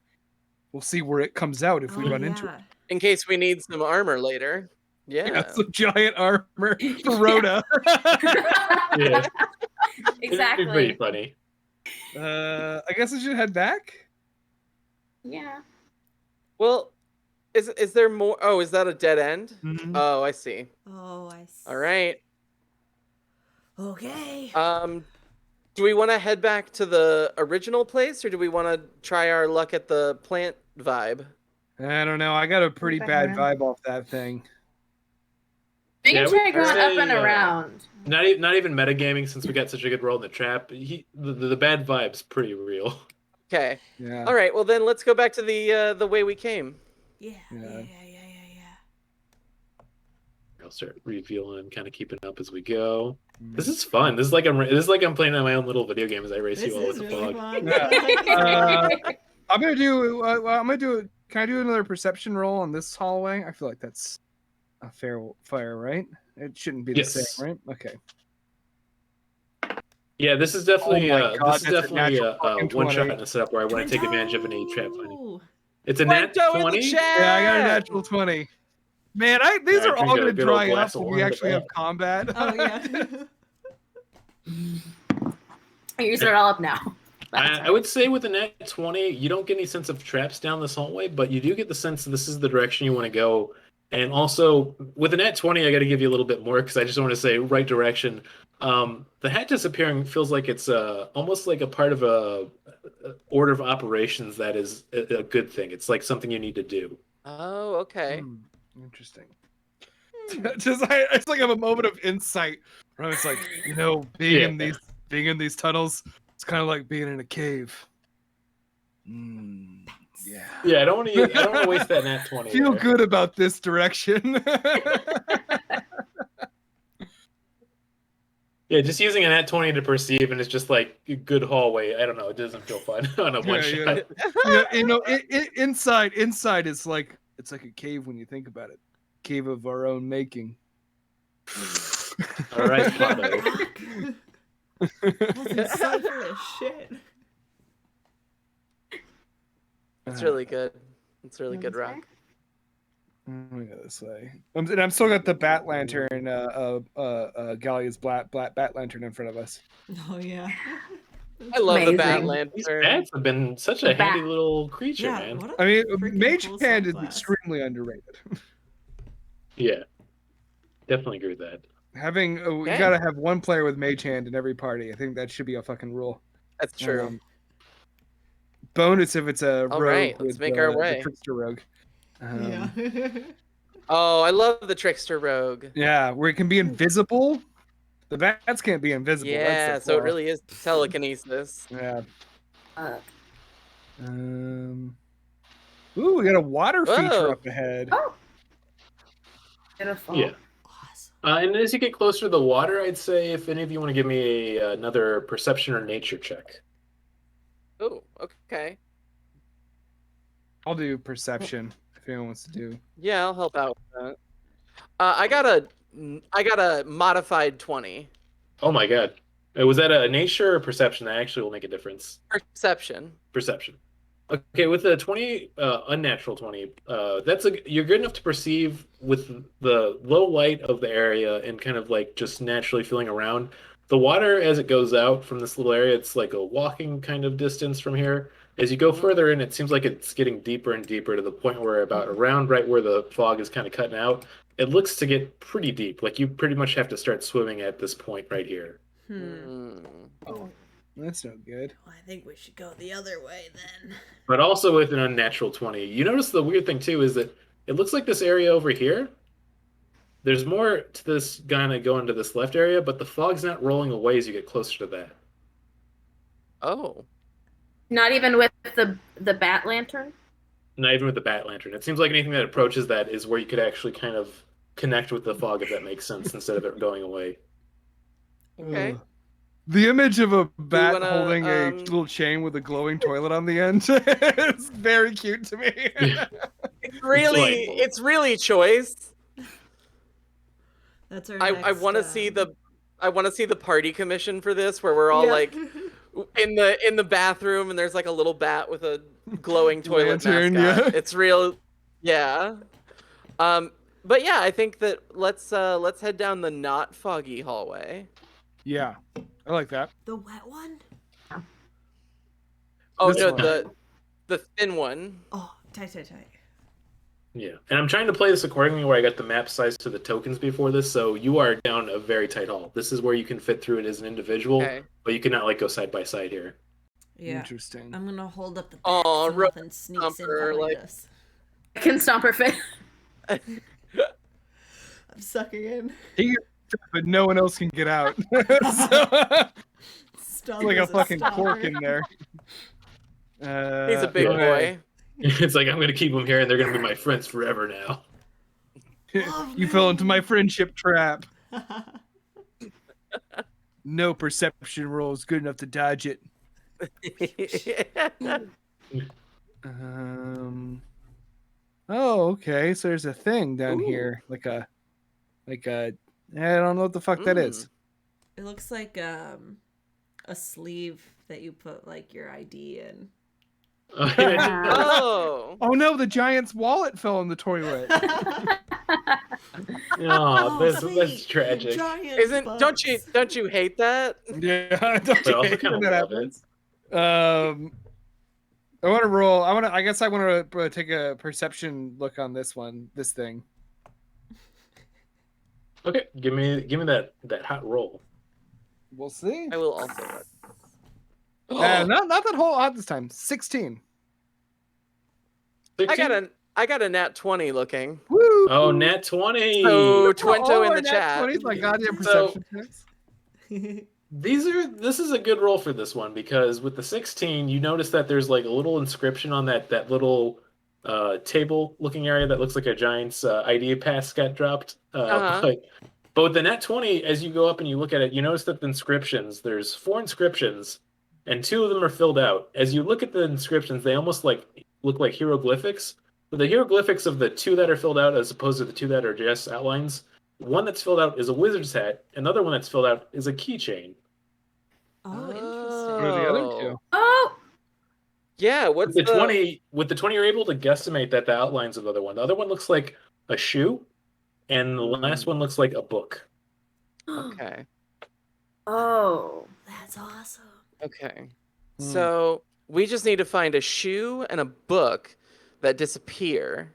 We'll see where it comes out if we run into it. In case we need some armor later. Yeah. Yeah, some giant armor for Rhoda. Yeah, It'd be Exactly. pretty funny. I guess I should head back. Yeah. Well, is there more? Oh, is that a dead end? Mhm. Oh, I see. Oh, I see. All right. Okay. Do we want to head back to the original place, or do we want to try our luck at the plant vibe? I don't know. I got a pretty back bad around. vibe off that thing. We can Yeah, we try going could up say, and around. Not even metagaming since we got such a good roll in the trap. The bad vibe's pretty real. Okay. Yeah. All right. Well, then let's go back to the way we came. Yeah. Yeah. Yeah. I'll start revealing, kind of keeping up as we go. Mm. This is fun. This is like I'm playing on my own little video game as I race This you all is with the really fog. fun. I'm gonna do. Can I do another perception roll on this hallway? I feel like that's a fair fire, right? It shouldn't be the Yes. same, right? Okay. Yeah, this is definitely Oh my God, this is that's a definitely natural fucking one shot 20. in the setup where I want to take advantage of any trap finding. Twento! It's a nat Twento in the 20. chat! Yeah, I got a natural 20. Man, these Yeah, are I all drink a gonna good old dry glass up of when we wine to actually have that. combat. Oh yeah. You're using it all up now. I would say with a nat 20, you don't get any sense of traps down this hallway, but you do get the sense that this is the direction you want to go. And also, with a nat 20, I got to give you a little bit more because I just want to say right direction. The hat disappearing feels like it's almost like a part of a order of operations that is a good thing. It's like something you need to do. Oh, okay. Interesting. It's like I have a moment of insight where it's like, being in these tunnels, it's kind of like being in a cave. Yeah. Yeah, I don't want to waste that nat 20. Feel there. good about this direction. Yeah, just using a nat 20 to perceive, and it's just like a good hallway. I don't know. It doesn't feel fun on a one shot. Inside is like it's like a cave when you think about it. Cave of our own making. All right, Pato. That's insightful as shit. It's really good. It's really good, Rock. Let me go this way. And I'm still got the bat lantern, Gallia's bat lantern in front of us. Oh yeah. I love the bat Amazing. These lantern. bats have been such a The bat. handy little creature, Yeah. man. What a I mean, freaking Mage cool Hand is sunglass. extremely underrated. Yeah, definitely agree with that. Having we Okay. gotta have one player with Mage Hand in every party. I think that should be a fucking rule. That's true. Bonus if it's a All rogue. right, let's with, make our the way. trickster rogue. Yeah. Oh, I love the trickster rogue. Yeah, where it can be invisible The bats can't be invisible. Yeah, That's the so it flaw. really is telekinesis. Yeah. Uh, Ooh, we got a water feature Whoa. up ahead. oh, beautiful. Yeah. Awesome. And as you get closer to the water, I'd say if any of you want to give me another perception or nature check. Oh, okay. I'll do perception if anyone wants to do. Yeah, I'll help out with that. I got a modified 20. Oh my god. Was that a nature or perception? That actually will make a difference. Perception. Perception. Okay, with a 20, unnatural 20, you're good enough to perceive with the low light of the area and kind of like just naturally feeling around. The water, as it goes out from this little area, it's like a walking kind of distance from here. As you go further in, it seems like it's getting deeper and deeper to the point where about around right where the fog is kind of cutting out, it looks to get pretty deep. Like you pretty much have to start swimming at this point right here. Oh, that's no good. Well, I think we should go the other way then. But also with an unnatural 20. You notice the weird thing too is that it looks like this area over here, there's more to this kind of going to this left area, but the fog's not rolling away as you get closer to that. Oh. Not even with the bat lantern. Not even with the bat lantern. It seems like anything that approaches that is where you could actually kind of connect with the fog, if that makes sense, instead of it going away. Okay. Ugh. The image of a bat wanna, holding a little chain with a glowing toilet on the end is very cute to me. It's really choice. That's our I next, want to see the party commission for this, where we're all like in the bathroom and there's like a little bat with a glowing toilet Lantern, mascot. yeah. It's real. Yeah. But yeah, I think that let's head down the not foggy hallway. Yeah, I like that. The wet one? Oh This no, one. the thin one. Oh, tight. Yeah. And I'm trying to play this accordingly where I got the map size to the tokens before this, so you are down a very tight hall. This is where you can fit through it as an individual, but you cannot like go side by side here. Yeah. Interesting. I'm gonna hold up the bat Aw, so nothing sneaks in Stomper, behind like- us. I can stomp her face. I'm sucking in. He gets stuck, but no one else can get out. So, Stomp like a is fucking stomper. cork in there. He's a big okay. boy. It's like I'm going to keep them here and they're going to be my friends forever now. You fell into my friendship trap. No perception roll is good enough to dodge it. Oh, okay. So there's a thing down Ooh. here, like a, I don't know what the fuck that is. It looks like a sleeve that you put like your ID in. Oh. Oh no, the giant's wallet fell in the toilet. Oh, that's sweet. tragic. Giant Don't you hate that? Yeah, don't But I also hate kinda when that love it. happens. I want to roll. I guess I want to take a perception look on this thing. Okay, give me that hot roll. We'll see. I will also. Not that whole odd this time. 16. 16? I got a nat 20 looking. Woo! Oh, nat 20. So Twento in the nat chat. 20's my goddamn So- perception checks. This is a good roll for this one because with the 16, you notice that there's like a little inscription on that little table looking area that looks like a giant's ID pass got dropped. But with the nat 20, as you go up and you look at it, you notice that the inscriptions, there's 4 inscriptions, and 2 of them are filled out. As you look at the inscriptions, they almost like look like hieroglyphics. But the hieroglyphics of the 2 that are filled out, as opposed to the 2 that are just outlines, one that's filled out is a wizard's hat. Another one that's filled out is a keychain. Oh, interesting. What are the other two? Oh, Yeah, what's With the 20, you're able to guesstimate that the outlines of the other one. The other one looks like a shoe, and the last one looks like a book. Okay. oh, That's awesome. Okay. Hmm. So we just need to find a shoe and a book that disappear,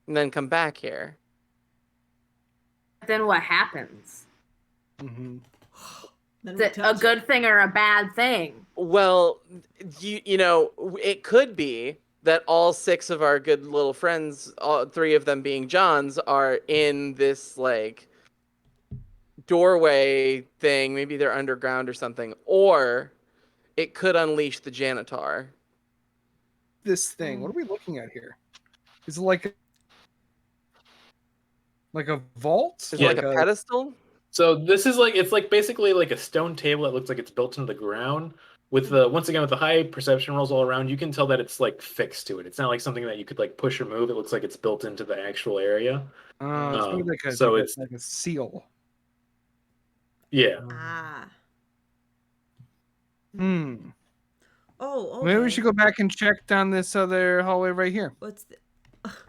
and then come back here. then what happens? Mhm. Then Is we it a touch good thing or a bad thing? Well, you know, it could be that all 6 of our good little friends, all 3 of them being Johns, are in this like doorway thing. Maybe they're underground or something. Or it could unleash the janitor. This thing. What are we looking at here? Is it like a vault? Is it like a pedestal? So this is like, it's like basically like a stone table that looks like it's built into the ground. With the once again with the high perception rolls all around, you can tell that it's like fixed to it. It's not like something that you could like push or move. It looks like it's built into the actual area. It's probably like a, so like it's like a seal. Yeah. Ah. Hmm. Oh, okay. Maybe we should go back and check down this other hallway right here. What's the...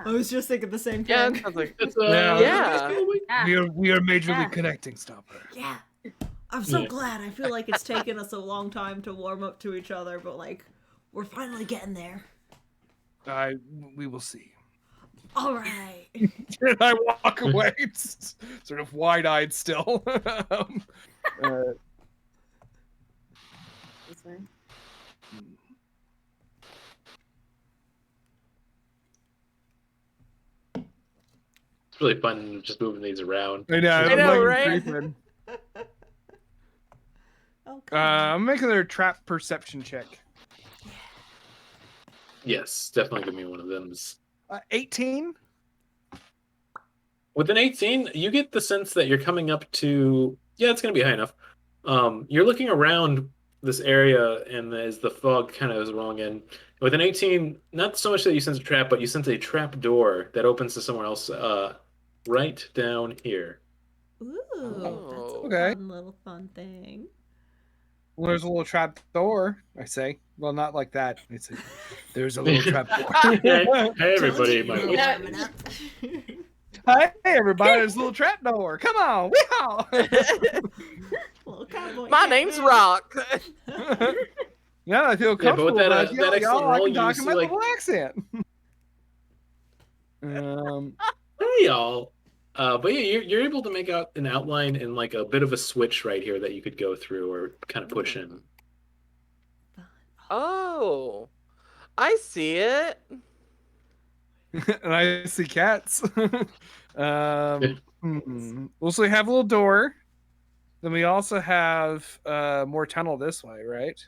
I was just thinking the same thing. Yeah, it sounds like It's, yeah. We are majorly Yeah. connecting, Stomper. Yeah. I'm so Yeah. glad. I feel like it's taken us a long time to warm up to each other, but like we're finally getting there. We will see. All right. And I walk away, sort of wide-eyed still. This way. It's really fun just moving these around. I know, I know, like right? creeping. Okay. I'm making their trap perception check. Yes, definitely give me one of them. 18. With an 18, you get the sense that you're coming up to. Yeah, it's going to be high enough. You're looking around this area, and as the fog kind of is rolling in. With an 18, not so much that you sense a trap, but you sense a trap door that opens to somewhere else. Right down here. Ooh, that's a Okay. fun thing. Well, there's a little trap door, I say. Well, not like that. I say, there's a little trap door. Hey, everybody, my voice. Hi, everybody, there's a little trap door. Come on, Little cowboy My hat. name's Rock. Yeah, I feel Yeah, but comfortable with that, about that excellent y'all. I roll, can you talk see, in my like- little accent. Hey, y'all. But yeah, you're able to make out an outline and like a bit of a switch right here that you could go through or kind of push in. Oh, I see it. And I see cats. Also, we have a little door. Then we also have more tunnel this way, right?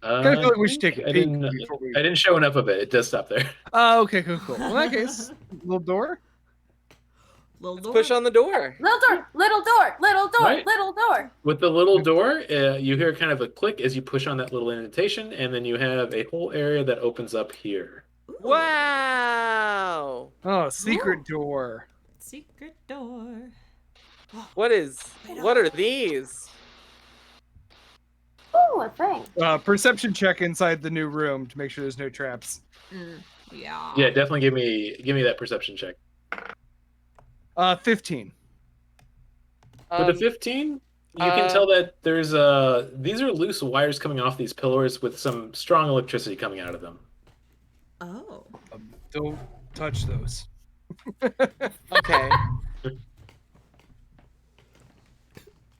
I kind of feel like we should take a I peek didn't, before we. I didn't show enough of it. It does stop there. Oh, okay, cool. Well, in that case, little door. Little door. Push on the door. Little door, little door, little door, Right. little door. With the little door, you hear kind of a click as you push on that little indentation, and then you have a whole area that opens up here. Ooh, Wow. Oh, secret door. secret door. What are these? Ooh, a thing. Perception check inside the new room to make sure there's no traps. Yeah. Yeah, definitely give me that perception check. 15. With a 15, you can tell that there's these are loose wires coming off these pillars with some strong electricity coming out of them. Oh. Don't touch those. Okay.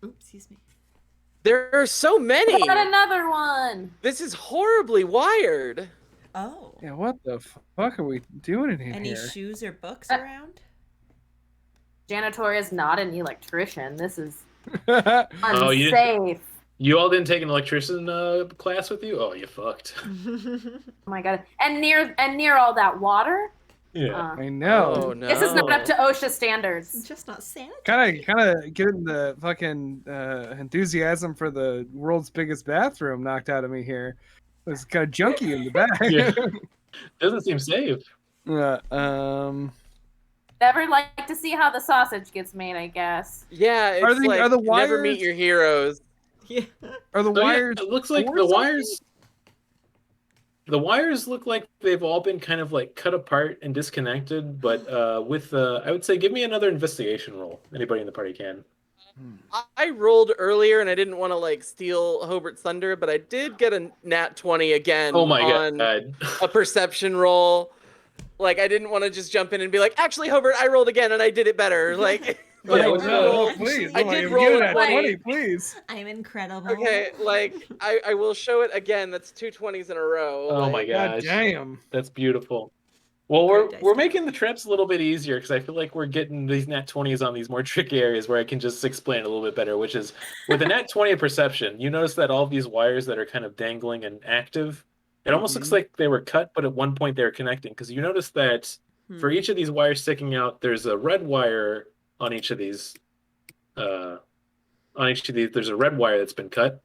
Oops, excuse me. There are so many. Got another one. This is horribly wired. Oh. Yeah, what the fuck are we doing in Any here? shoes or books around? Janitor is not an electrician. This is Oh, you unsafe. You all didn't take an electrician class with you? Oh, you fucked. Oh my god. And near all that water. Yeah. I know. Oh no. This is not up to OSHA standards. Just not sanitary. Kind of getting the fucking enthusiasm for the world's biggest bathroom knocked out of me here. It was kind of junky in the back. Yeah. Doesn't seem safe. Never like to see how the sausage gets made, I guess. Yeah, it's Are the- like are the never meet wires- your heroes. Yeah. Are the So, yeah, wires? it looks like doors the on wires. The wires look like they've all been kind of like cut apart and disconnected, but with I would say give me another investigation roll. Anybody in the party can. I rolled earlier and I didn't want to like steal Hobart's thunder, but I did get a nat 20 again Oh my on god. a perception roll. Like I didn't want to just jump in and be like, actually, Hobart, I rolled again and I did it better. Like, Yeah, No, with the- no, please. I no, did give roll it a at 20. 20, please. I'm incredible. okay, like I will show it again. That's 2 20s in a row. Oh like, my God gosh. damn. That's beautiful. Well, Great dice we're to making the traps a little bit easier because I feel like we're getting these nat 20s on these more tricky areas where I can just explain a little bit better, which is with the nat 20 of perception, you notice that all of these wires that are kind of dangling and active, it almost looks like they were cut, but at one point they were connecting. Because you notice that for each of these wires sticking out, there's a red wire on each of these. There's a red wire that's been cut.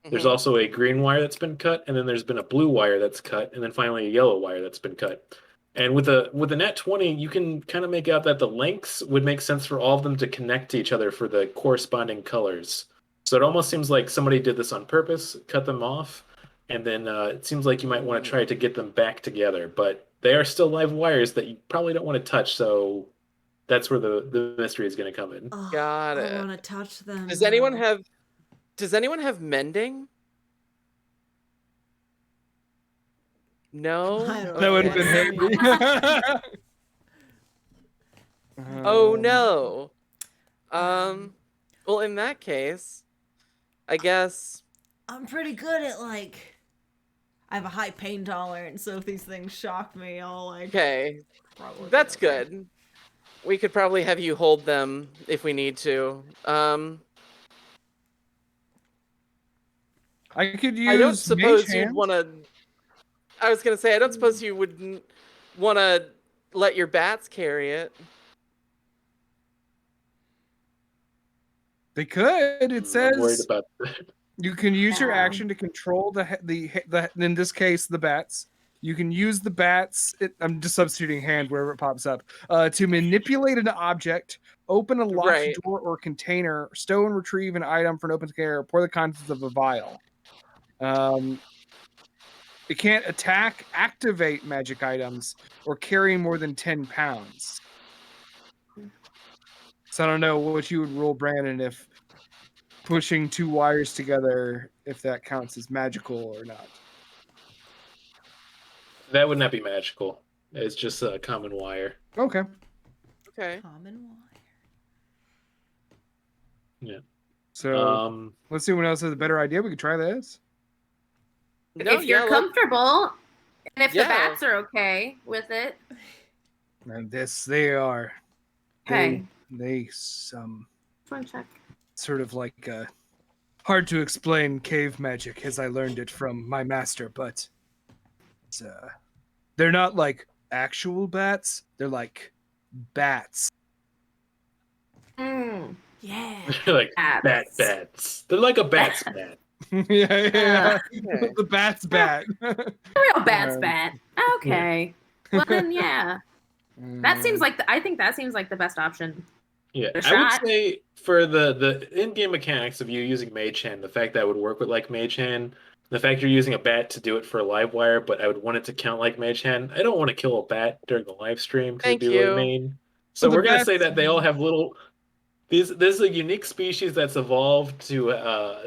There's also a green wire that's been cut, and then there's been a blue wire that's cut, and then finally a yellow wire that's been cut. And with the nat 20, you can kind of make out that the lengths would make sense for all of them to connect to each other for the corresponding colors. So it almost seems like somebody did this on purpose, cut them off, and then it seems like you might want to try to get them back together. But they are still live wires that you probably don't want to touch, so that's where the mystery is going to come in. Oh, Got it. I want to touch them. Does anyone have mending? No. I don't That would know have been what handy. Oh no. Well, in that case, I guess. I'm pretty good at I have a high pain tolerance, so if these things shock me, I'll Okay, probably be that's okay. good. We could probably have you hold them if we need to. I could use. I don't suppose Mage you'd Hand. want to. I was gonna say, I don't suppose you would want to let your bats carry it. They could. It I'm worried says about that. you can use your Yeah. action to control the in this case the bats. You can use the bats. I'm just substituting hand wherever it pops up to manipulate an object, open a locked Right. door or container, stow and retrieve an item for an open container, or pour the contents of a vial. It can't attack, activate magic items, or carry more than 10 pounds. So I don't know what you would rule, Brandon, if pushing two wires together, if that counts as magical or not. That would not be magical. It's just a common wire. Okay. Okay. Common wire. Yeah. So let's see, when else has a better idea. We could try this. No, if you're yeah, comfortable, and if Yeah. the bats are okay with it. And this, they are. Okay. They Just want to check. sort of like hard to explain cave magic as I learned it from my master, but it's, they're not like actual bats. They're like bats. Mm. Yeah. They're like Bats. bats. They're like a bat's bat. yeah. Okay. The bat's bat. Real bat's Um, bat. Okay. Well then, yeah. That seems like I think that seems like the best option. Yeah, A I shot. would say for the in-game mechanics of you using Mage Hand, the fact that would work with like Mage Hand, the fact you're using a bat to do it for a live wire, but I would want it to count like Mage Hand. I don't want to kill a bat during the live stream because it'd Thank be really you. mean. So Well, the we're gonna say bats- that they all have little. This is a unique species that's evolved to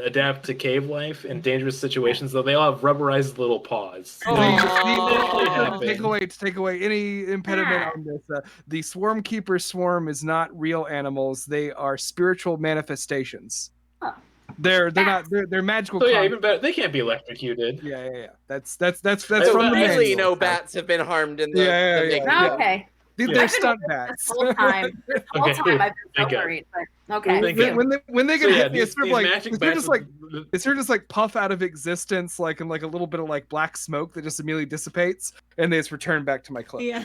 adapt to cave life in dangerous situations. Though they all have rubberized little paws. Oh, Aw. take away any impediment Ah. on this. The Swarm Keeper swarm is not real animals; they are spiritual manifestations. Oh. They're they're magical. So yeah, con- even better. They can't be electrocuted. yeah. That's from Oh, the that's Obviously, manual. no bats have been harmed in the. Yeah, the yeah, making. yeah. Okay. They're Yeah. stunt This bats. whole time. This whole Okay, time I've been thank so God. worried. But okay. Thank when, you. when they So get yeah, hit, it's sort of these like magic they're just like bats. it's sort of just like puff out of existence, like in like a little bit of like black smoke that just immediately dissipates, and they just return back to my cloak. Yeah.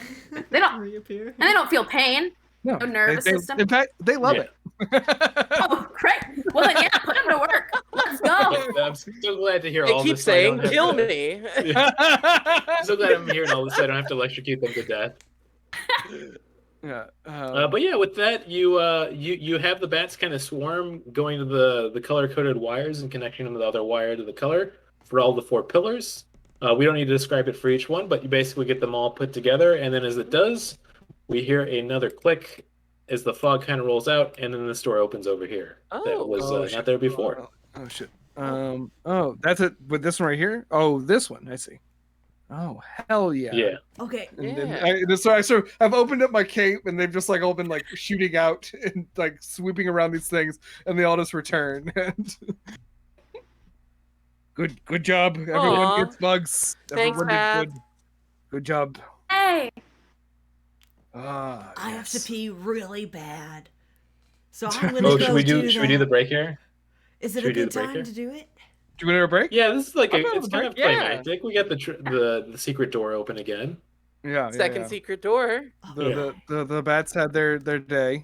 They don't- reappear. And they don't feel pain. No, No nervous system? In fact, they love Yeah. it. Oh, great. Well then, yeah, put them to work. Let's go. I'm so glad to hear They all keep this. so I saying, don't have "Kill to- me." I'm so glad I'm hearing all this. So I don't have to electrocute them to death. Yeah. But yeah, with that, you have the bats kind of swarm going to the color coded wires and connecting them to the other wire to the color for all the 4 pillars. We don't need to describe it for each one, but you basically get them all put together, and then as it does, we hear another click as the fog kind of rolls out, and then the door opens over here. That Oh. was not there before. Oh shit. That's it with this one right here. Oh, this one. I see. Oh hell yeah. Yeah. Okay. And then Yeah. so I sort of I've opened up my cape and they've just like all been like shooting out and like swooping around these things and they all just return. Good job. Everyone Aw. gets bugs. Thanks, Everyone did Pat. good. Good job. Hey. I have to Yes. pee really bad. So I'm gonna Oh, go should we do that. the break here? Is it should a we do good the break time here? to do it? Do you want a break? Yeah, this is like I'm down it's with kind break. of Yeah. climactic. We got the secret door open again. Yeah. Second secret door. The bats had their day.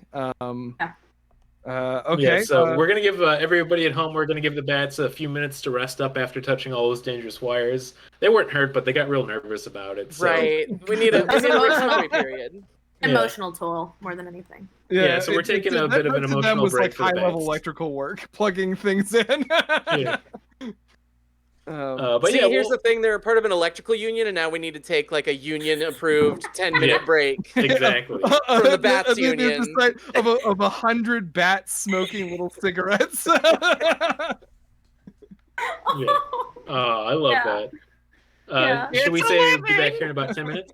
Okay. Yeah, so we're gonna give everybody at home. We're gonna give the bats a few minutes to rest up after touching all those dangerous wires. They weren't hurt, but they got real nervous about it. So. Right. We need a recovery period. Emotional toll more than anything. Yeah, so we're taking a bit of an that to them emotional was break like for the high-level bats. electrical work, plugging things in. Yeah. But See, yeah, here's the thing: they're a part of an electrical union, and now we need to take like a union-approved 10-minute break exactly. from the Bats There's Union. the sight of 100 bats smoking little cigarettes. Yeah. Oh, I love that. Yeah. Should we It's say be back here in about 10 minutes?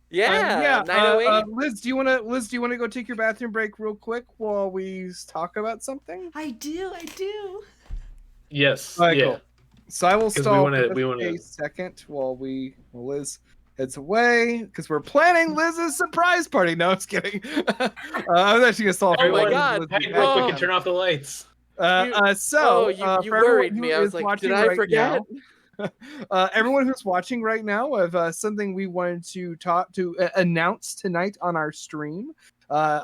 Yeah, 9:08. Liz, do you want to go take your bathroom break real quick while we talk about something? I do. Yes. All right, yeah. cool. So I will 'Cause stall we wanna- a second while Liz heads away because we're planning Liz's surprise party. No, I'm just kidding. I was actually gonna stall. Oh my for God. Liz. Hang real quick and turn off the lights. So you for everyone worried who me. I was is like, watching did I right forget? now, everyone who's watching right now, of something we wanted to announce tonight on our stream.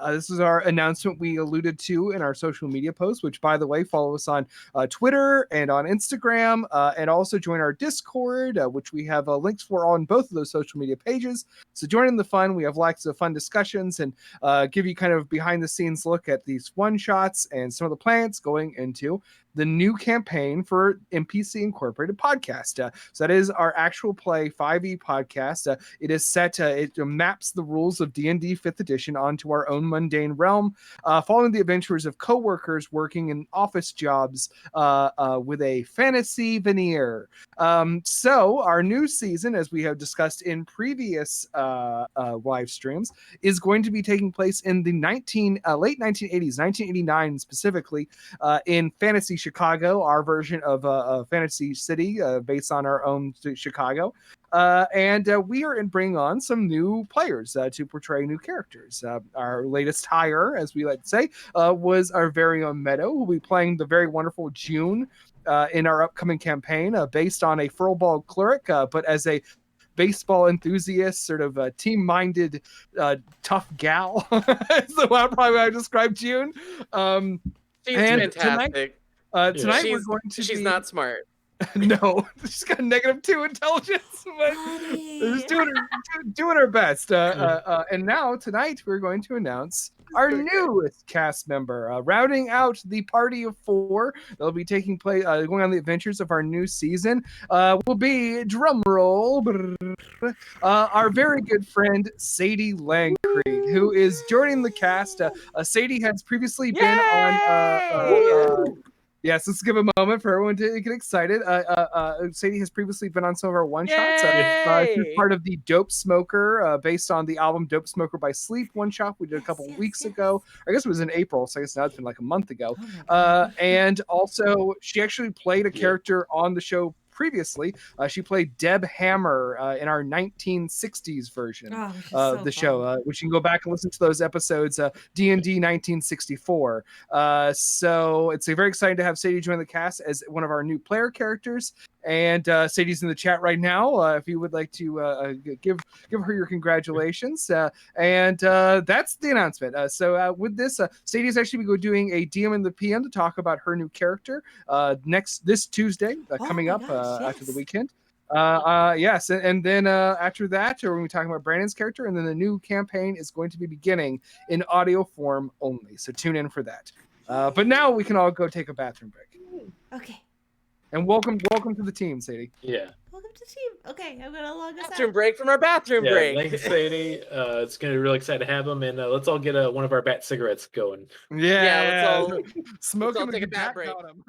This is our announcement we alluded to in our social media post, which, by the way, follow us on Twitter and on Instagram, and also join our Discord, which we have links for on both of those social media pages. So join in the fun. We have lots of fun discussions and give you kind of behind the scenes look at these one shots and some of the plans going into the new campaign for NPC Incorporated podcast. So that is our actual play 5e podcast. It is set, it maps the rules of D&D 5th edition onto our own mundane realm, following the adventures of co-workers working in office jobs with a fantasy veneer. So our new season, as we have discussed in previous live streams, is going to be taking place in the late 1980s, 1989 specifically, in fantasy Chicago, our version of Fantasy City, based on our own Chicago. And we are bringing on some new players to portray new characters. Our latest hire, as we like to say, was our very own Meadow, who will be playing the very wonderful June in our upcoming campaign, based on a furball cleric, but as a baseball enthusiast, sort of team-minded, tough gal. Is the way probably I describe June. She's and fantastic. Tonight we're going to. She's not smart. No, she's got -2 intelligence, but she's doing her best. And now tonight we're going to announce our newest cast member, rounding out the party of 4 that'll be taking place, going on the adventures of our new season. Will be, drum roll, our very good friend Sadie Langcreed, who is joining the cast. Sadie has previously been on. Yes, let's give a moment for everyone to get excited. Sadie has previously been on some of our one-shots. She's part of the Dope Smoker, based on the album Dope Smoker by Sleep one-shot we did a couple weeks ago. I guess it was in April, so I guess now it's been like a month ago. And also, she actually played a character on the show previously. She played Deb Hammer in our 1960s version of the show, which you can go back and listen to those episodes, D&D 1964. So it's very exciting to have Sadie join the cast as one of our new player characters. And Sadie's in the chat right now. If you would like to give her your congratulations. And that's the announcement. So with this, Sadie's actually going to be doing a DM in the PM to talk about her new character this Tuesday, coming up after the weekend. Yes, and then after that, we're going to be talking about Brandon's character, and then the new campaign is going to be beginning in audio form only. So tune in for that. But now we can all go take a bathroom break. Okay. And welcome to the team, Sadie. Yeah. Welcome to the team. Okay, I'm gonna log us Bathroom out. break from our bathroom break. Thanks, Sadie. It's gonna be really excited to have them, and let's all get one of our bat cigarettes going. Yeah, let's all smoking take a the bat bat break. bottom.